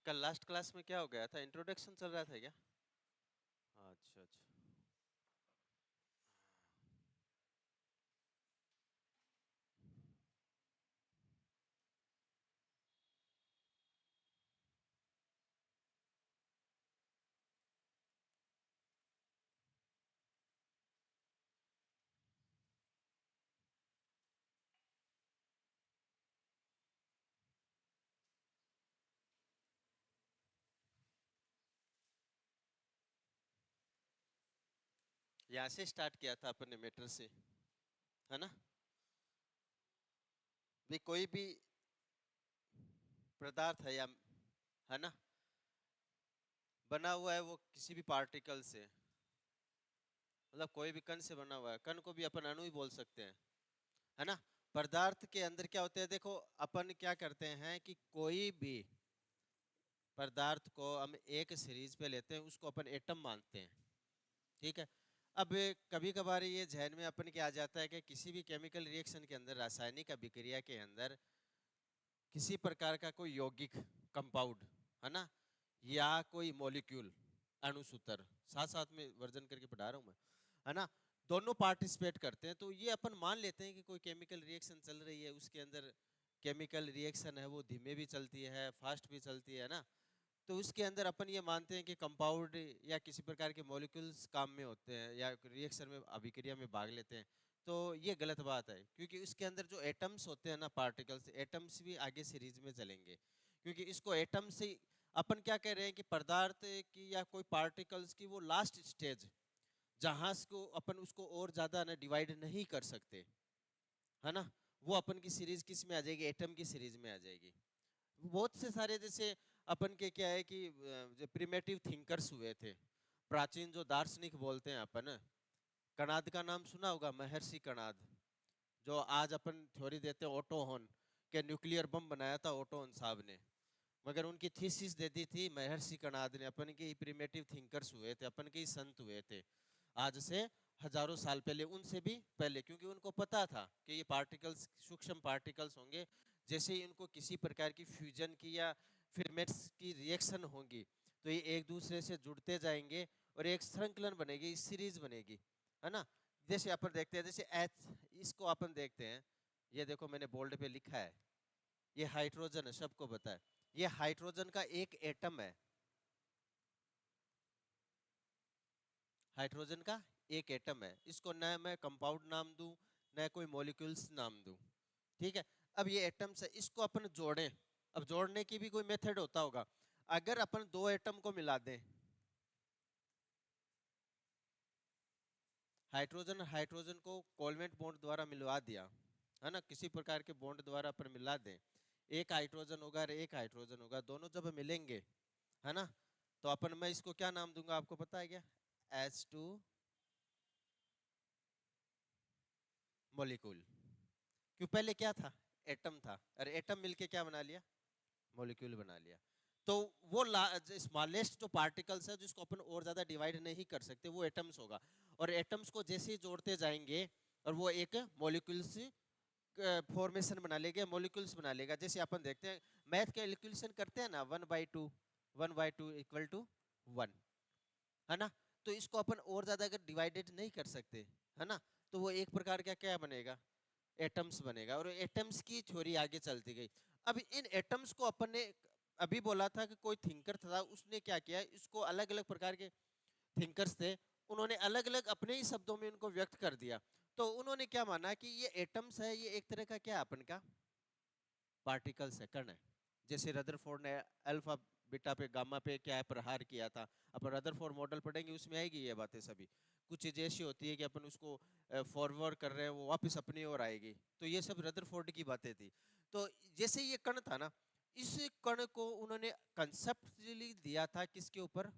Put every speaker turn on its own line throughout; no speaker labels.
कल last class में क्या हो गया था? इंट्रोडक्शन चल रहा था क्या? अच्छा अच्छा। यहाँ से स्टार्ट किया था अपन ने मैटर से, है ना? भी कोई भी पदार्थ है या, है ना, बना हुआ है वो किसी भी पार्टिकल से, मतलब कोई भी कण से बना हुआ है। कण को भी अपन अणु ही बोल सकते हैं, है ना? पदार्थ के अंदर क्या होते हैं, देखो अपन क्या करते हैं कि कोई भी पदार्थ को हम एक सीरीज पे लेते हैं, उसको अपन एटम मानते हैं, ठीक है? अब कभी कभार ये जहन में अपन के आ जाता है कि किसी भी केमिकल रिएक्शन के अंदर, रासायनिक अभिक्रिया के अंदर किसी प्रकार का कोई यौगिक कंपाउंड, है ना, या कोई मॉलिक्यूल, अणुसूत्र, साथ साथ में वर्जन करके पढ़ा रहा हूं मैं, है ना, दोनों पार्टिसिपेट करते हैं। तो ये अपन मान लेते हैं कि कोई केमिकल रिएक्शन चल रही है, उसके अंदर केमिकल रिएक्शन है वो धीमे भी चलती है, फास्ट भी चलती है ना। तो उसके अंदर अपन ये मानते हैं कि कंपाउंड या किसी प्रकार के मॉलिक्यूल्स काम में होते हैं या रिएक्शन में, अभिक्रिया में भाग लेते हैं। तो ये गलत बात है, क्योंकि उसके अंदर जो एटम्स होते हैं ना, पार्टिकल्स, एटम्स भी आगे सीरीज में चलेंगे, क्योंकि इसको एटम से अपन क्या कह रहे हैं कि पदार्थ की या कोई पार्टिकल्स की वो लास्ट स्टेज, जहां को अपन उसको और ज्यादा ना डिवाइड नहीं कर सकते, है ना, वो अपन की सीरीज किस में आ जाएगी? एटम की सीरीज में आ जाएगी। बहुत से सारे, जैसे अपन के क्या है कि जो प्रिमेटिव थिंकर्स हुए थे, प्राचीन जो दार्शनिक बोलते हैं अपन, कणाद का नाम सुना होगा, महर्षि कणाद, जो आज अपन थ्योरी देते हैं ओटोहन, के न्यूक्लियर बम बनाया था ओटोहन साहब ने, मगर उनकी थीसिस दे दी थी महर्षि कणाद ने। अपन के ही प्रिमेटिव थिंकर्स हुए थे, अपन के ही संत हुए थे, आज से हजारों साल पहले, उनसे भी पहले, क्योंकि उनको पता था कि ये पार्टिकल्स सूक्ष्म पार्टिकल्स होंगे, जैसे ही इनको किसी प्रकार की फ्यूजन की या फिरमेट्स की रिएक्शन होगी, तो ये एक दूसरे से जुड़ते जाएंगे और एक श्रृंखलन बनेगी, सीरीज बनेगी, है ना? जैसे अपन देखते हैं, जैसे एच, इसको अपन देखते हैं, ये देखो मैंने बोल्ड पे लिखा है, ये हाइड्रोजन है, सबको पता है, ये हाइड्रोजन का एक एटम है, हाइड्रोजन का एक एटम है। इसको न मैं कंपाउंड नाम दूं, न कोई मॉलिक्यूल्स नाम दूं, ठीक है? अब ये एटम्स है, इसको अपन जोड़ें। अब जोड़ने की भी कोई मेथड होता होगा। अगर अपन दो एटम को मिला दें, हाइड्रोजन हाइड्रोजन को कोवलेंट बॉन्ड द्वारा मिलवा दिया, है ना, किसी प्रकार के बॉन्ड द्वारा अपन मिला दें, एक हाइड्रोजन होगा और एक हाइड्रोजन होगा, दोनों जब मिलेंगे, है ना, तो अपन, मैं इसको क्या नाम दूंगा, आपको पता है क्या? H2 molecule. क्यों? पहले क्या था? एटम था, और एटम मिलके क्या बना लिया? मॉलिक्यूल बना लिया। तो वो स्मॉलेस्ट जो पार्टिकल्स है, जिसको अपन और ज्यादा डिवाइड नहीं कर सकते, वो एटम्स होगा। और एटम्स को जैसे ही जोड़ते जाएंगे, और वो एक मॉलिक्यूल्स फॉर्मेशन बना लेगा, मॉलिक्यूल्स बना लेगा। जैसे अपन देखते हैं मैथ कैलकुलेशन करते हैं ना, 1/2, 1/2 इक्वल टू 1, है ना? तो इसको अपन और ज्यादा अगर डिवाइडेड नहीं कर सकते, है ना, तो वो एक प्रकार का क्या बनेगा? एटम्स बनेगा। और एटम्स की थ्योरी आगे चलती गई। अब इन एटम्स को अपन ने अभी बोला था कि कोई थिंकर था, उसने क्या किया, इसको अलग अलग प्रकार के थिंकर्स थे, उन्होंने अलग अलग अपने ही शब्दों में उनको व्यक्त कर दिया। तो उन्होंने क्या माना कि ये एटम्स है, ये एक तरह का क्या अपन का पार्टिकल्स है, कण है। जैसे रदरफोर्ड ने अल्फा बीटा पे गामा पे क्या है प्रहार किया था, अपन रदरफोर्ड मॉडल पढ़ेंगे, उसमें आएगी ये बातें सभी। कुछ चीजें ऐसी होती है कि अपन उसको फॉरवर्ड कर रहे हैं, वो वापस अपनी ओर आएगी, तो ये सब रदरफोर्ड की बातें थी। तो जैसे ये कण था ना, इस कण को उन्होंने कंसेप्चुअली दिया था किसके ऊपर?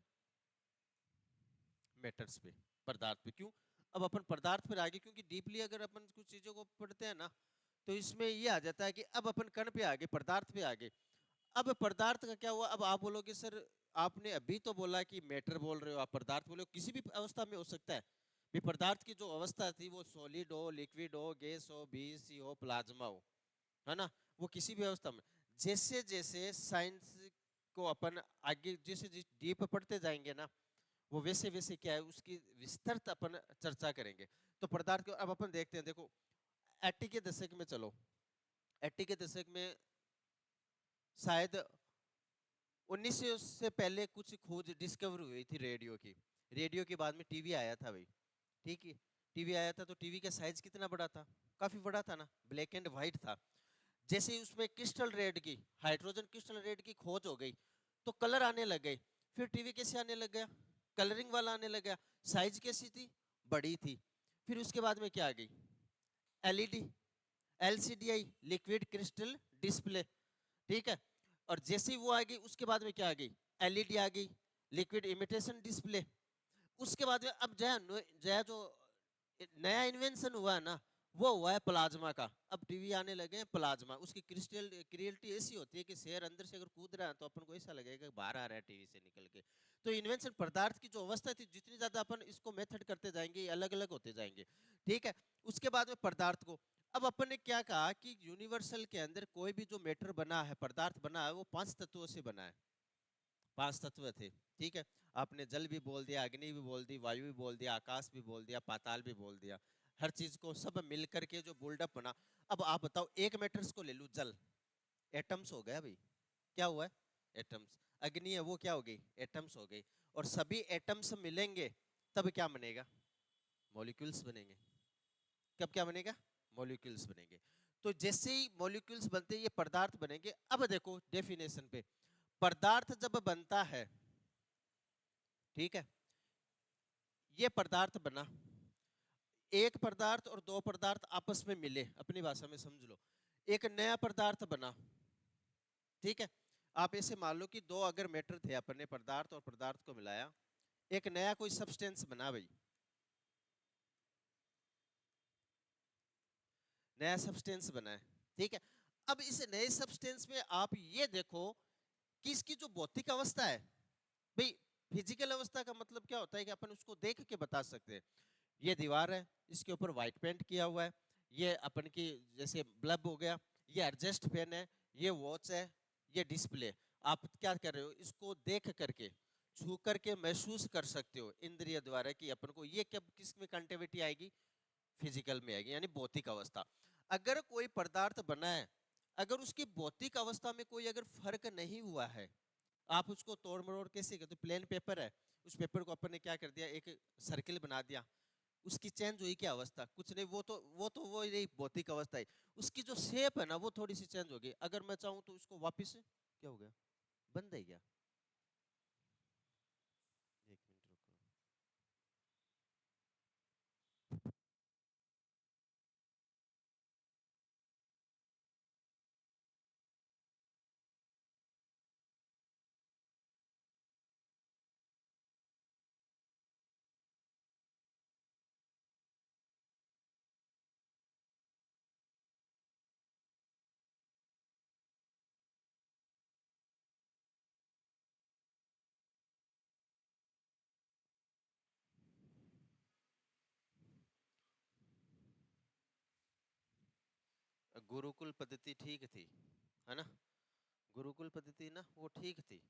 मैटर्स पे, पदार्थ पे। क्यों? अब अपन पदार्थ पर आगे, क्योंकि डीपली अगर अपन कुछ चीजों को पढ़ते हैं ना, तो इसमें ये आ जाता है कि अब अपन कण पे आगे, पदार्थ पे आगे। अब पदार्थ का क्या हुआ? अब आप बोलोगे सर, आपने अभी तो बोला कि मैटर बोल रहे हो, आप पदार्थ बोले हो, किसी भी अवस्था में हो सकता है। भी पदार्थ की जो अवस्था थी, वो सॉलिड हो, लिक्विड हो, गैस हो, बीसी हो, प्लाज्मा हो, है ना, वो किसी भी अवस्था में। जैसे जैसे साइंस को अपन आगे जैसे डीप पढ़ते जाएंगे ना, वो वैसे वैसे क्या है उसकी विस्तृत अपन चर्चा करेंगे। तो पदार्थ को अब अपन देखते हैं, देखो 80 के दशक में चलो, 80 के दशक में शायद 1900 से पहले कुछ खोज डिस्कवर हुई थी रेडियो की। रेडियो के बाद में टीवी आया था भाई, ठीक है। टीवी आया था तो टीवी का साइज कितना बड़ा था, काफी बड़ा था ना, ब्लैक एंड व्हाइट था। जैसे ही उसमें क्रिस्टल रेड की, हाइड्रोजन क्रिस्टल रेड की खोज हो गई तो कलर आने लग गए। फिर टीवी कैसे आने लग गया, कलरिंग वाला आने लग गया। साइज कैसी थी, बड़ी थी। फिर उसके बाद में क्या आ गई, एलईडी, एलसीडी आई, लिक्विड क्रिस्टल डिस्प्ले, ठीक है। और जैसे ही वो आ गई उसके बाद में क्या आ गई, एलईडी आ गई, लिक्विड इमिटेशन डिस्प्ले। उसके बाद में अब जया जया जो नया इन्वेंशन हुआ है ना, वो हुआ है प्लाज्मा का। अब टीवी आने लगे हैं प्लाज्मा। उसकी क्रिस्टल क्रिएलिटी ऐसी होती है कि शेयर अंदर से अगर कूद रहा है तो अपन को ऐसा लगेगा कि बाहर आ रहा है टीवी से निकल के। तो इन्वेंशन पदार्थ की जो अवस्था थी, जितनी ज्यादा अपन इसको मेथड करते जाएंगे अलग अलग होते जाएंगे, ठीक है। उसके बाद में पदार्थ को, अब अपन ने क्या कहा कि यूनिवर्सल के अंदर कोई भी जो मैटर बना है, पदार्थ बना है, वो 5 तत्वों से बना है। 5 तत्व थे, ठीक है। आपने जल भी बोल दिया, अग्नि भी बोल दी, वायु भी बोल दिया, आकाश भी बोल दिया, पाताल भी बोल दिया। हर चीज को सब मिल करके जो बुल्डअप बना। अब आप बताओ, एक मैटर्स को ले लू, जल, एटम्स हो गया भाई, क्या हुआ है, एटम्स। अग्नि है, वो क्या हो गई, एटम्स हो गई। और सभी एटम्स मिलेंगे तब क्या बनेगा, मॉलिक्यूल्स बनेंगे। कब क्या बनेगा, मॉलिक्यूल्स बनेंगे। तो जैसे ही मॉलिक्यूल्स बनते हैं ये पदार्थ बनेंगे। अब देखो डेफिनेशन पे, पदार्थ जब बनता है, ठीक है, ये पदार्थ बना, एक पदार्थ और दो पदार्थ आपस में मिले, अपनी भाषा में समझ लो, एक नया पदार्थ बना, ठीक है। आप ऐसे मान लो कि दो अगर मैटर थे, अपने पदार्थ और पदार्थ को मिलाया, एक नया कोई सब्सटेंस बना भाई, नया सब्सटेंस बना है, ठीक है। अब इस नए सब्सटेंस में आप ये देखो कि इसकी जो भौतिक अवस्था है भाई, फिजिकल अवस्था का मतलब क्या होता है कि अपन उसको देख के बता सकते हैं। ये दीवार है, इसके ऊपर व्हाइट पेंट किया हुआ है, ये अपन की जैसे बल्ब हो गया, ये एडजस्ट फैन है, ये वॉच है, ये डिस्प्ले। आप क्या कर रहे हो, इसको देख करके, छू करके महसूस कर सकते हो इंद्रिय द्वारा कि अपन को ये कब किस में कंटिविटी आएगी, फिजिकल में आएगी, यानी भौतिक अवस्था। अगर कोई पदार्थ बना है, अगर उसकी भौतिक अवस्था में कोई अगर फर्क नहीं हुआ है, आप उसको तोड़ मरोड़ कैसे करते, तो प्लेन पेपर है, उस पेपर को अपन ने क्या कर दिया, एक सर्किल बना दिया, उसकी चेंज हुई क्या अवस्था, कुछ नहीं, वो नहीं भौतिक अवस्था है। उसकी जो शेप है ना वो थोड़ी सी चेंज हो गई। अगर मैं चाहूं तो उसको वापस क्या हो गया, बंद है क्या, एक मिनट रुको। गुरुकुल पद्धति ठीक थी, है ना, गुरुकुल पद्धति ना वो ठीक थी।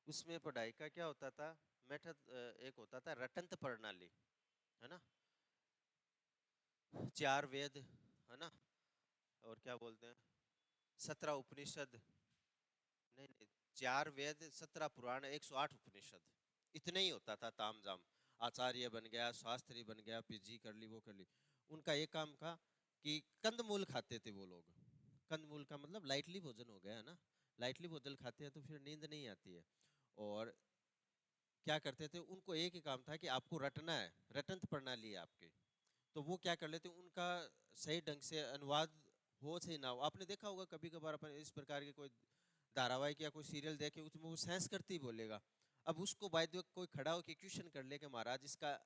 उसमें पढ़ाई का क्या होता था, मेथड एक होता था रटंत प्रणाली, है ना, 4 वेद, है ना, और क्या बोलते हैं, 17 उपनिषद, नहीं नहीं, 4 वेद, 17 पुराण, 108 उपनिषद, इतने ही होता था तामझाम। आचार्य बन गया, शास्त्री बन गया, पीजी कर ली, वो कर ली। उनका एक काम था कि कंदमूल खाते थे वो लोग। कंदमूल का मतलब लाइटली भोजन हो गया, है ना, लाइटली भोजन खाते हैं तो फिर नींद नहीं आती है। और क्या करते थे, उनको एक ही काम था कि आपको रटना है, रटंत प्रणाली है आपकी। तो वो क्या कर लेते, उनका सही ढंग से अनुवाद हो सही ना हो। आपने देखा होगा कभी कभार अपन इस प्रकार के कोई धारावाहिक या कोई सीरियल देखे, उसमें वो सेंस करते ही बोलेगा। अब उसको बाय द वे कोई खड़ा होकर क्वेश्चन कर ले कि महाराज इसका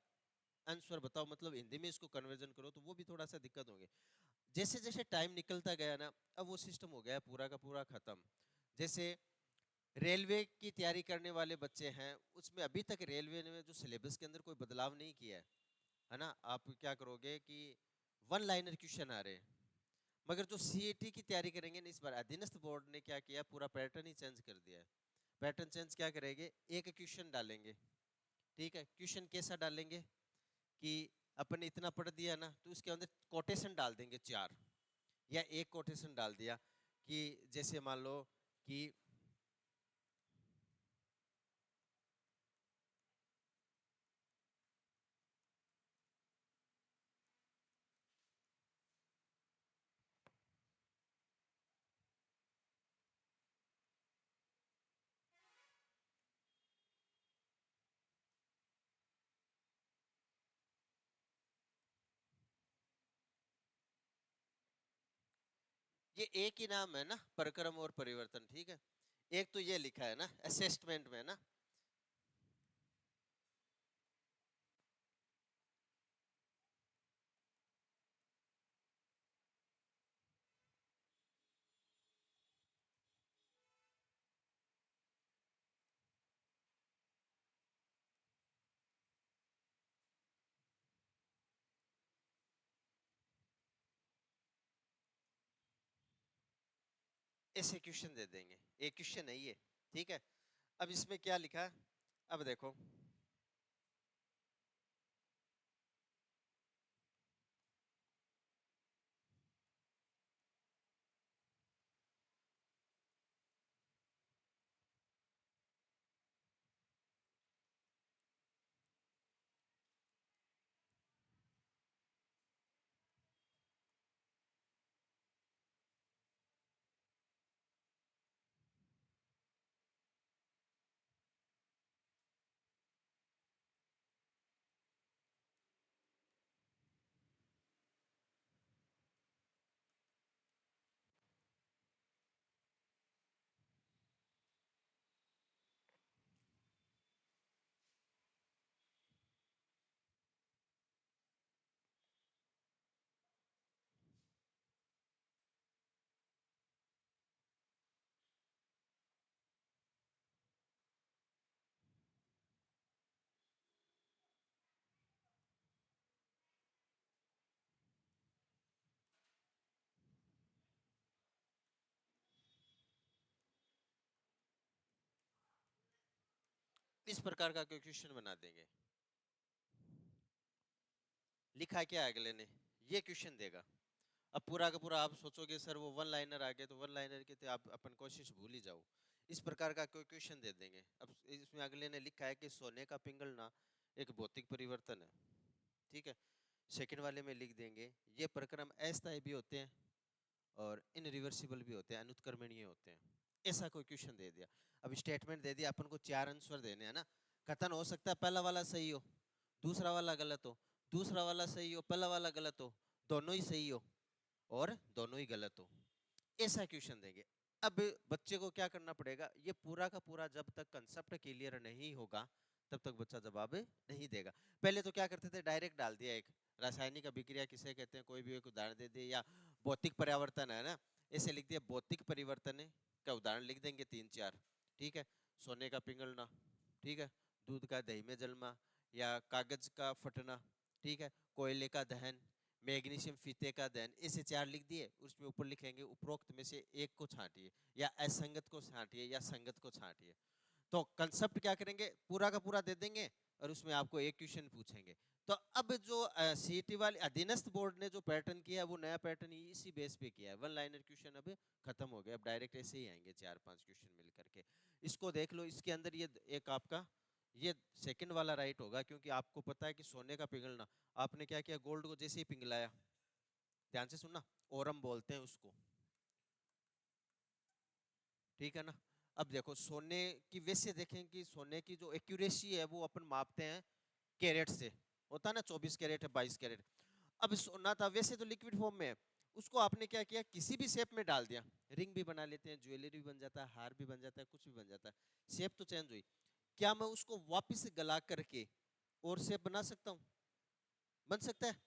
आंसर बताओ, मतलब हिंदी में इसको कन्वर्जन करो, तो वो भी थोड़ा सा दिक्कत होगी। जैसे जैसे टाइम निकलता गया ना, अब वो सिस्टम हो गया है पूरा का पूरा खत्म। जैसे रेलवे की तैयारी करने वाले बच्चे हैं, उसमें अभी तक रेलवे ने जो सिलेबस के अंदर कोई बदलाव नहीं किया है ना। आप क्या करोगे कि वन लाइनर क्वेश्चन आ रहे हैं। मगर जो सीईटी की तैयारी करेंगे ना, इस बार अधीनस्थ बोर्ड ने क्या किया, पूरा पैटर्न ही चेंज कर दिया है। पैटर्न चेंज क्या करेंगे, एक क्वेश्चन डालेंगे, ठीक है। क्वेश्चन कैसा डालेंगे कि अपन इतना पढ़ दिया ना, तो उसके अंदर कोटेशन डाल देंगे 4, या एक कोटेशन डाल दिया कि जैसे मान लो कि ये एक ही नाम है ना, परक्रम और परिवर्तन, ठीक है। एक तो ये लिखा है ना असेसमेंट में ना, ऐसे क्वेश्चन दे देंगे, एक क्वेश्चन है ये, ठीक है। अब इसमें क्या लिखा है, अब देखो, इस प्रकार का कोई क्वेश्चन बना देंगे। लिखा क्या है अगले ने, ये क्वेश्चन देगा। अब पूरा का पूरा आप सोचोगे सर वो वन लाइनर आ गए, तो वन लाइनर के थे आप अपन कोशिश भूल ही जाओ। इस प्रकार का कोई क्वेश्चन दे देंगे। अब इसमें अगले ने लिखा है कि सोने का पिघलना एक भौतिक परिवर्तन है, ठीक है। सेकंड वाले में लिख देंगे ये प्रक्रम अस्थायी भी होते हैं और इनरिवर्सिबल भी होते हैं, अनुत्क्रमणीय होते हैं। ऐसा कोई क्वेश्चन दे दिया। अब स्टेटमेंट दे दिया, अपन को 4 आंसर देने हैं ना। कथन हो सकता है पहला वाला सही हो, दूसरा वाला गलत हो, दूसरा वाला सही हो, पहला वाला गलत हो, दोनों ही सही हो और दोनों ही गलत हो, ऐसा क्वेश्चन देंगे। अब बच्चे को क्या करना पड़ेगा, ये पूरा का पूरा जब तक कंसेप्ट क्लियर नहीं होगा तब तक बच्चा जवाब नहीं देगा। पहले तो क्या करते थे, डायरेक्ट डाल दिया एक रासायनिक अभिक्रिया किसे कहते हैं, कोई भी एक उदाहरण दे दिया, या भौतिक परिवर्तन है ना, ऐसे लिख दिया भौतिक परिवर्तन का उदाहरण लिख देंगे 3-4, ठीक है। सोने का पिघलना, ठीक है, दूध का दही में जलना, या कागज का फटना, ठीक है, कोयले का दहन, मैग्नीशियम फीते का दहन, ऐसे 4 लिख दिए। उसमें ऊपर लिखेंगे उपरोक्त में से एक को छांटिए, या असंगत को छांटिए, या संगत को छांटिए। तो कंसेप्ट क्या करेंगे, पूरा का पूरा दे देंगे और उसमें आपको एक क्वेश्चन पूछेंगे। तो अब जो सीईटी वाले अधीनस्थ बोर्ड ने जो पैटर्न किया है, वो नया पैटर्न इसी बेस पे किया है। वन लाइनर क्वेश्चन अब खत्म हो गया, अब डायरेक्ट ऐसे ही आएंगे 4-5 क्वेश्चन मिल करके। इसको देख लो, इसके अंदर ये एक आपका ये सेकंड वाला राइट होगा, क्योंकि आपको पता है कि सोने का पिघलना, आपने क्या किया, गोल्ड को जैसे ही पिघलाया, ध्यान से सुनना, ओरम बोलते हैं उसको, ठीक है ना। अब देखो सोने की, वैसे देखें कि सोने की जो एक्यूरेसी है वो अपन मापते हैं कैरेट से, होता है ना 24 कैरेट है, 22 कैरेट। अब सोना था वैसे तो लिक्विड फॉर्म में है, उसको आपने क्या किया, किसी भी शेप में डाल दिया, रिंग भी बना लेते हैं, ज्वेलरी भी बन जाता है, हार भी बन जाता है, कुछ भी बन जाता है, शेप तो चेंज हुई। क्या मैं उसको वापस गला करके और शेप बना सकता हूं? बन सकता है।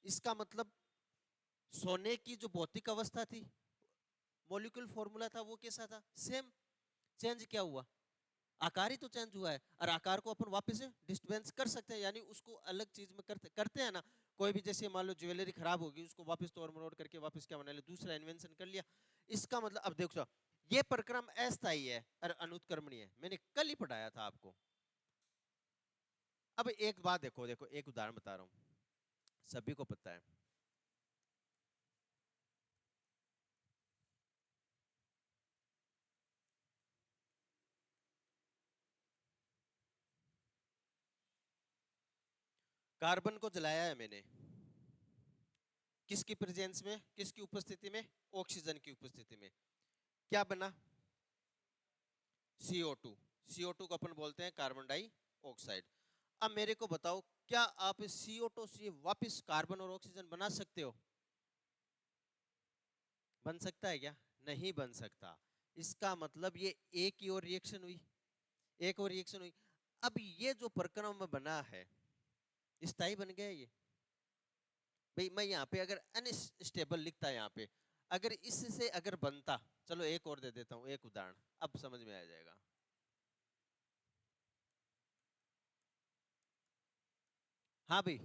इसका मतलब सोने की जो भौतिक अवस्था थी, मॉलिक्यूल फॉर्मूला था, वो कैसा था, सेम। चेंज क्या हुआ, आकार ही तो चेंज हुआ है, और आकार को अपन वापस से डिस्टर्बेंस कर सकते हैं, यानी उसको अलग चीज में करते हैं ना। कोई भी जैसे मान लो ज्वेलरी खराब होगी, उसको वापस तोड़ मरोड़ करके वापस क्या बना ले, दूसरा इन्वेंशन कर लिया। इसका मतलब अब देखो, ये प्रक्रम अस्थायी है और अनुत्क्रमणीय है, मैंने कल ही पढ़ाया था आपको। अब एक बात देखो, देखो एक उदाहरण बता रहा हूं, सभी को पता है। कार्बन को जलाया है मैंने, किसकी प्रेजेंस में, किसकी उपस्थिति में, ऑक्सीजन की उपस्थिति में। क्या बना? CO2। CO2 को अपन बोलते हैं कार्बन डाइऑक्साइड। अब मेरे को बताओ, क्या आप CO2 से वापस कार्बन और ऑक्सीजन बना सकते हो? बन सकता है क्या? नहीं बन सकता। इसका मतलब ये एक ही और रिएक्शन हुई, एक और रिएक्शन हुई। अब ये जो प्रक्रम बना है स्थायी बन गया ये। भाई मैं यहाँ पे अगर अनस्टेबल लिखता है यहाँ पे, अगर इससे अगर बनता, चलो एक और दे देता हूँ एक उदाहरण, अब समझ में आ जाएगा। हाँ भाई,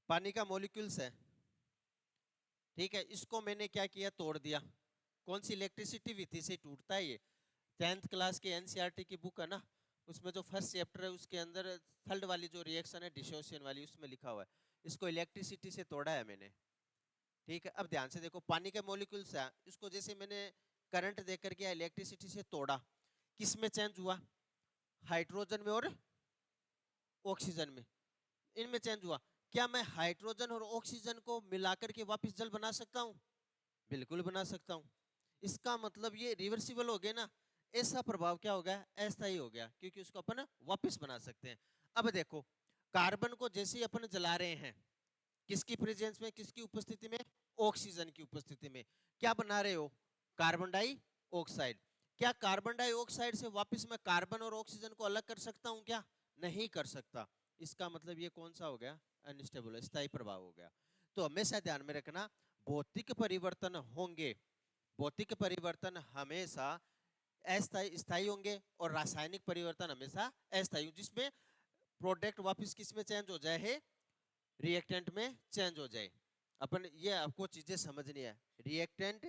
पानी का मॉलिक्यूल्स है, ठीक है, इसको मैंने क्या किया, तोड़ दिया। कौन सी इलेक्ट्रिसिटी विधि से टूटता है ये? 10th क्लास के एनसीईआरटी की बुक है ना, उसमें जो फर्स्ट चैप्टर है उसके अंदर थर्ड वाली जो रिएक्शन है डिसोसिएशन वाली, उसमें लिखा हुआ है इसको इलेक्ट्रिसिटी से तोड़ा है मैंने। ठीक है, अब ध्यान से देखो, पानी के मॉलिक्यूल्स है, इसको जैसे मैंने करंट देकर के इलेक्ट्रिसिटी से तोड़ा, किस में चेंज हुआ? हाइड्रोजन में और ऑक्सीजन में, इनमें चेंज हुआ। क्या मैं हाइड्रोजन और ऑक्सीजन को मिलाकर के वापस जल बना सकता हूं? बिल्कुल बना सकता हूं। इसका मतलब ये रिवर्सिबल हो गया ना। ऐसा प्रभाव क्या हो गया? अस्थायी हो गया, क्योंकि उसको अपन वापस बना सकते हैं। अब देखो, कार्बन को जैसे ही अपन जला रहे हैं, किसकी प्रेजेंस में, किसकी उपस्थिति में? ऑक्सीजन की उपस्थिति में। क्या बना रहे हो? Carbon dioxide. क्या कार्बन डाइऑक्साइड से वापस मैं कार्बन और ऑक्सीजन को अलग कर सकता हूं क्या? नहीं कर सकता। इसका मतलब ये कौन सा हो गया? अनस्टेबल, स्थायी प्रभाव हो गया। तो हमेशा ध्यान में रखना, भौतिक परिवर्तन होंगे, भौतिक परिवर्तन हमेशा अस्थायी स्थायी होंगे, और रासायनिक परिवर्तन हमेशा अस्थायी, जिसमें प्रोडक्ट वापस किस में चेंज हो जाए है? रिएक्टेंट में चेंज हो जाए। अपन ये आपको चीजें समझनी है, रिएक्टेंट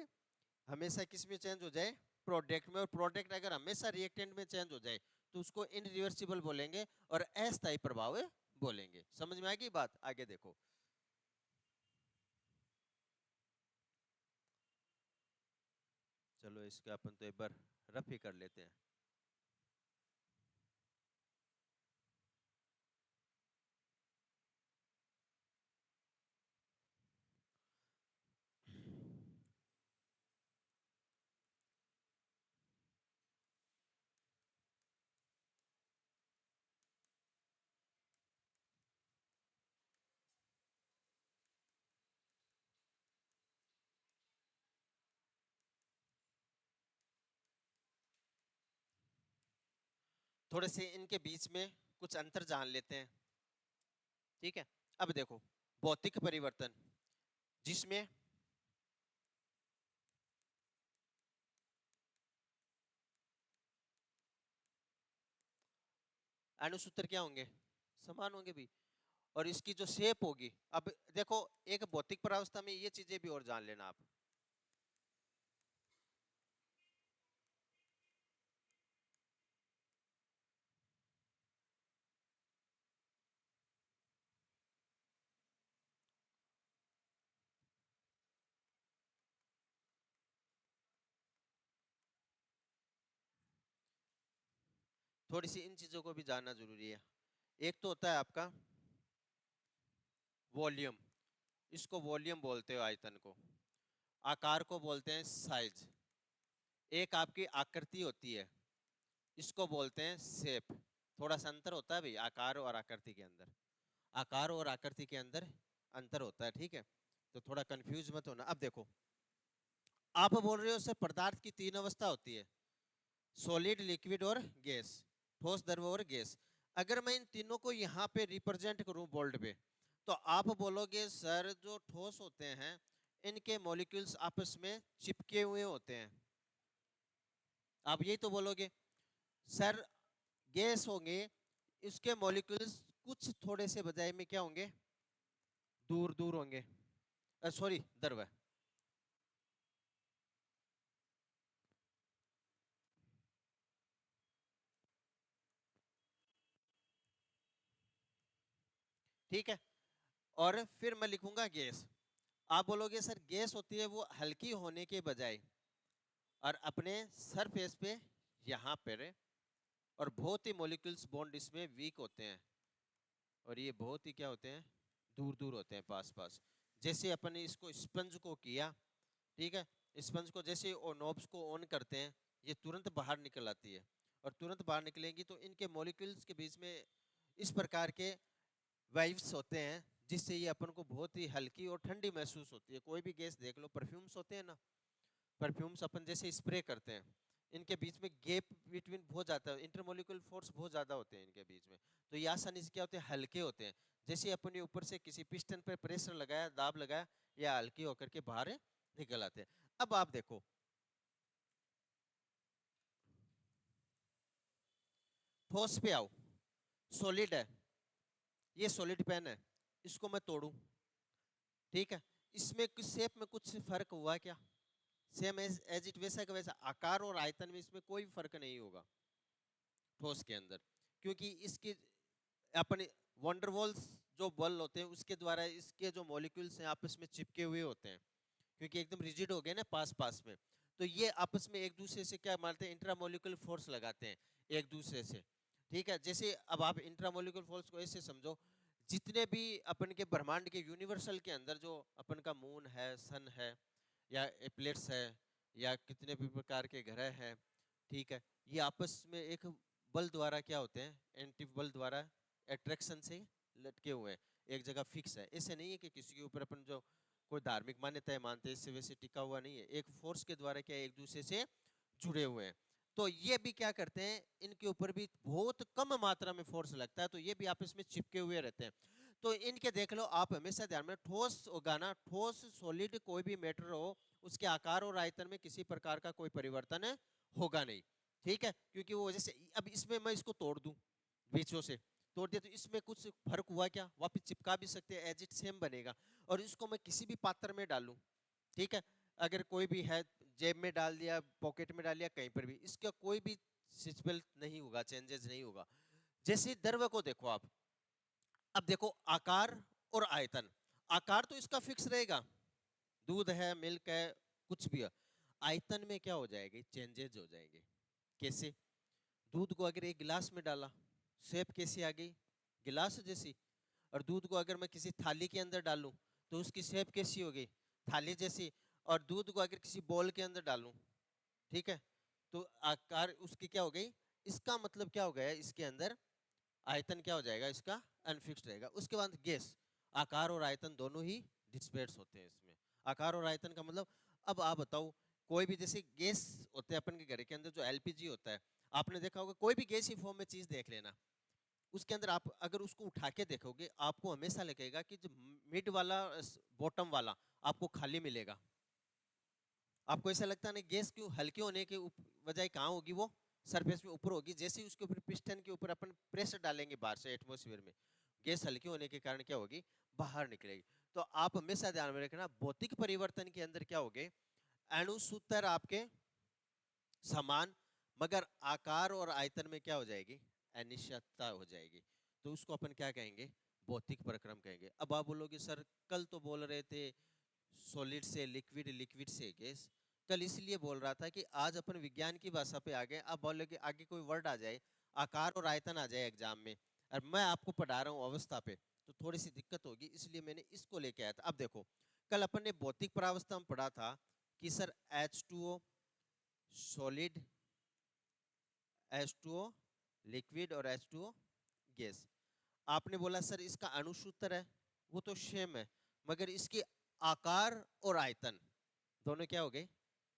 हमेशा किस में चेंज हो जाए? प्रोडक्ट में। और प्रोडक्ट अगर हमेशा रिएक्टेंट में चेंज हो जाए तो उसको इनरिवर्सिबल बोलेंगे और अस्थायी प्रभाव बोलेंगे। समझ में आएगी बात? आगे देखो, चलो इसका अपन तो एक बार रफ ही कर लेते हैं। थोड़े से इनके बीच में कुछ अंतर जान लेते हैं, ठीक है। अब देखो, भौतिक परिवर्तन जिसमें अणुसूत्र क्या होंगे? समान होंगे भी। और इसकी जो शेप होगी, अब देखो, एक भौतिक परावस्था में ये चीजें भी और जान लेना आप। थोड़ी सी इन चीजों को भी जानना जरूरी है। एक तो होता है आपका वॉल्यूम, इसको वॉल्यूम बोलते हो आयतन को। आकार को बोलते हैं साइज। एक आपकी आकृति होती है, इसको बोलते हैं शेप। थोड़ा सा अंतर होता है भाई आकार और आकृति के अंदर, आकार और आकृति के अंदर अंतर होता है, ठीक है। तो थोड़ा कंफ्यूज मत होना। अब देखो, आप बोल रहे हो सर पदार्थ की तीन अवस्था होती है, सॉलिड, लिक्विड और गैस, ठोस, द्रव और गैस। अगर मैं इन तीनों को यहाँ पे रिप्रेजेंट करूं बोल्ड पे, तो आप बोलोगे सर जो ठोस होते हैं इनके मॉलिक्यूल्स आपस में चिपके हुए होते हैं, आप यही तो बोलोगे। सर गैस होंगे, इसके मॉलिक्यूल्स कुछ थोड़े से बजाय में क्या होंगे? दूर दूर होंगे। सॉरी, द्रव। ठीक है। और फिर मैं लिखूंगा गैस। आप बोलोगे सर गैस होती है वो हल्की होने के बजाय और अपने सरफेस पे यहाँ पर, और बहुत ही मॉलिक्यूल्स बॉन्ड इसमें वीक होते हैं, और ये बहुत ही क्या होते हैं, दूर दूर होते हैं, पास पास। जैसे अपन ने इसको स्पंज को किया, ठीक है, स्पंज को जैसे नॉब्स को ऑन करते हैं, ये तुरंत बाहर निकल आती है, और तुरंत बाहर निकलेंगी तो इनके मॉलिक्यूल्स के बीच में इस प्रकार के वाइव्स होते हैं, जिससे ये अपन को बहुत ही हल्की और ठंडी महसूस होती है। कोई भी गैस देख लो, परफ्यूम्स होते हैं ना, परफ्यूम्स अपन जैसे स्प्रे करते हैं, इनके बीच में गैप बिटवीन बहुत ज्यादा है, इंटरमोलिकुलर फोर्स बहुत ज्यादा होते हैं इनके बीच में, तो ये आसानी से क्या होते हैं, हल्के होते हैं। जैसे अपन ने ऊपर से किसी पिस्टन पर प्रेशर लगाया, दाब लगाया, या हल्के होकर के बाहर निकल आते हैं। अब आप देखो, ठोस पे आओ, सॉलिड है, ये सॉलिड पेन है, इसको मैं तोड़ूं, ठीक है, इसमें कुछ शेप में कुछ फर्क हुआ क्या? सेम एज इट वैसा का वैसा, आकार और आयतन में इसमें कोई फर्क नहीं होगा ठोस के अंदर, क्योंकि इसके अपने वंडरवॉल्स जो बल होते हैं उसके द्वारा इसके जो मॉलिक्यूल्स हैं आपस में चिपके हुए होते हैं, क्योंकि एकदम रिजिड हो गए ना पास पास में, तो ये आपस में एक दूसरे से क्या मारते हैं, इंट्रामोलिकुलर फोर्स लगाते हैं एक दूसरे से, ठीक है। जैसे अब आप इंट्रामोलिकुलर फोर्स को ऐसे समझो, जितने भी अपन के ब्रह्मांड के यूनिवर्सल के अंदर जो अपन का मून है, सन है, या प्लेट्स है, या कितने भी प्रकार के ग्रह हैं, ठीक है, ये आपस में एक बल द्वारा क्या होते हैं, एंटी बल द्वारा अट्रैक्शन से लटके हुए हैं, एक जगह फिक्स है। ऐसे नहीं है कि किसी के ऊपर अपन जो कोई धार्मिक मान्यताएं मानते हैं इससे वैसे टिका हुआ नहीं है, एक फोर्स के द्वारा क्या एक दूसरे से जुड़े हुए हैं। तो ये भी क्या करते हैं, इनके ऊपर भी बहुत कम मात्रा में फोर्स लगता है, तो ये भी आपस में चिपके हुए रहते हैं। तो इनके देख लो आप, हमेशा ध्यान में, ठोस होगा ना, ठोस सॉलिड कोई भी मैटर हो, उसके आकार और आयतन में किसी प्रकार का कोई परिवर्तन होगा नहीं, ठीक है, क्योंकि वो जैसे अब इसमें मैं इसको तोड़ दूं, बीचों से तोड़ दिया, तो इसमें कुछ फर्क हुआ क्या? वापस चिपका भी सकते हैं, एज इट सेम बनेगा। और इसको मैं किसी भी पात्र में डालूं, ठीक है, अगर कोई भी है, जेब में डाल दिया, पॉकेट में डाल दिया, कहीं पर भी, इसका कोई भी स्विचबल नहीं होगा, चेंजेस नहीं होगा। जैसे द्रव्य को देखो आप, अब देखो आकार और आयतन, आकार तो इसका फिक्स रहेगा, दूध है, मिल्क है, कुछ भी है। आयतन में क्या हो जाएगी, चेंजेस हो जाएंगे। कैसे? दूध को अगर एक गिलास में डाला, शेप कैसी आ गई, गिलास जैसी। और दूध को अगर मैं किसी थाली के अंदर डालूं, तो उसकी शेप कैसी होगी, थाली जैसी। और दूध को अगर किसी बॉल के अंदर डालूं, ठीक है, तो आकार उसकी क्या हो गई, इसका मतलब क्या हो गया, इसके अंदर आयतन क्या हो जाएगा, इसका अनफिक्स्ड रहेगा। उसके बाद गैस, आकार और आयतन दोनों ही डिस्पेट्स होते हैं इसमें। आकार और आयतन का मतलब, अब आप बताओ, कोई भी जैसे गैस होते हैं अपन के घर के अंदर, जो एलपीजी होता है, आपने देखा होगा, कोई भी गैस ही फॉर्म में चीज देख लेना, उसके अंदर आप अगर उसको उठा के देखोगे, आपको हमेशा लगेगा कि जो मिड वाला, बॉटम वाला आपको खाली मिलेगा। आपको ऐसा लगता है ना, गैस क्यों हल्के होने के बजाय कहाँ होगी, वो सरफेस में ऊपर होगी। जैसे ही उसके ऊपर, पिस्टन के ऊपर अपन प्रेशर डालेंगे बाहर से एटमॉस्फेयर में, गैस हल्की होने के कारण क्या होगी, बाहर निकलेगी। तो आप हमेशा ध्यान में रखना, भौतिक परिवर्तन के अंदर क्या होगे, अणुसूत्र आपके समान, मगर आकार और आयतन में क्या हो जाएगी, अनिश्चितता हो जाएगी। तो उसको अपन क्या कहेंगे, भौतिक प्रक्रम कहेंगे। अब आप बोलोगे सर कल तो बोल रहे थे सॉलिड से लिक्विड, लिक्विड से गैस, कल इसलिए बोल रहा था कि आज अपन विज्ञान की भाषा पे आ गए। अब बोलोगे आगे कोई वर्ड आ जाए, आकार और आयतन आ जाए एग्जाम में, और मैं आपको पढ़ा रहा हूँ अवस्था पे, तो थोड़ी सी दिक्कत होगी, इसलिए मैंने इसको लेके आया था। अब देखो, कल अपन ने भौतिक प्रावस्था में पढ़ा था कि sir H2O solid, H2O liquid, और H2O गैस। आपने बोला सर इसका अणुसूत्र है, वो तो सेम है, मगर इसके आकार और आयतन दोनों क्या हो गए,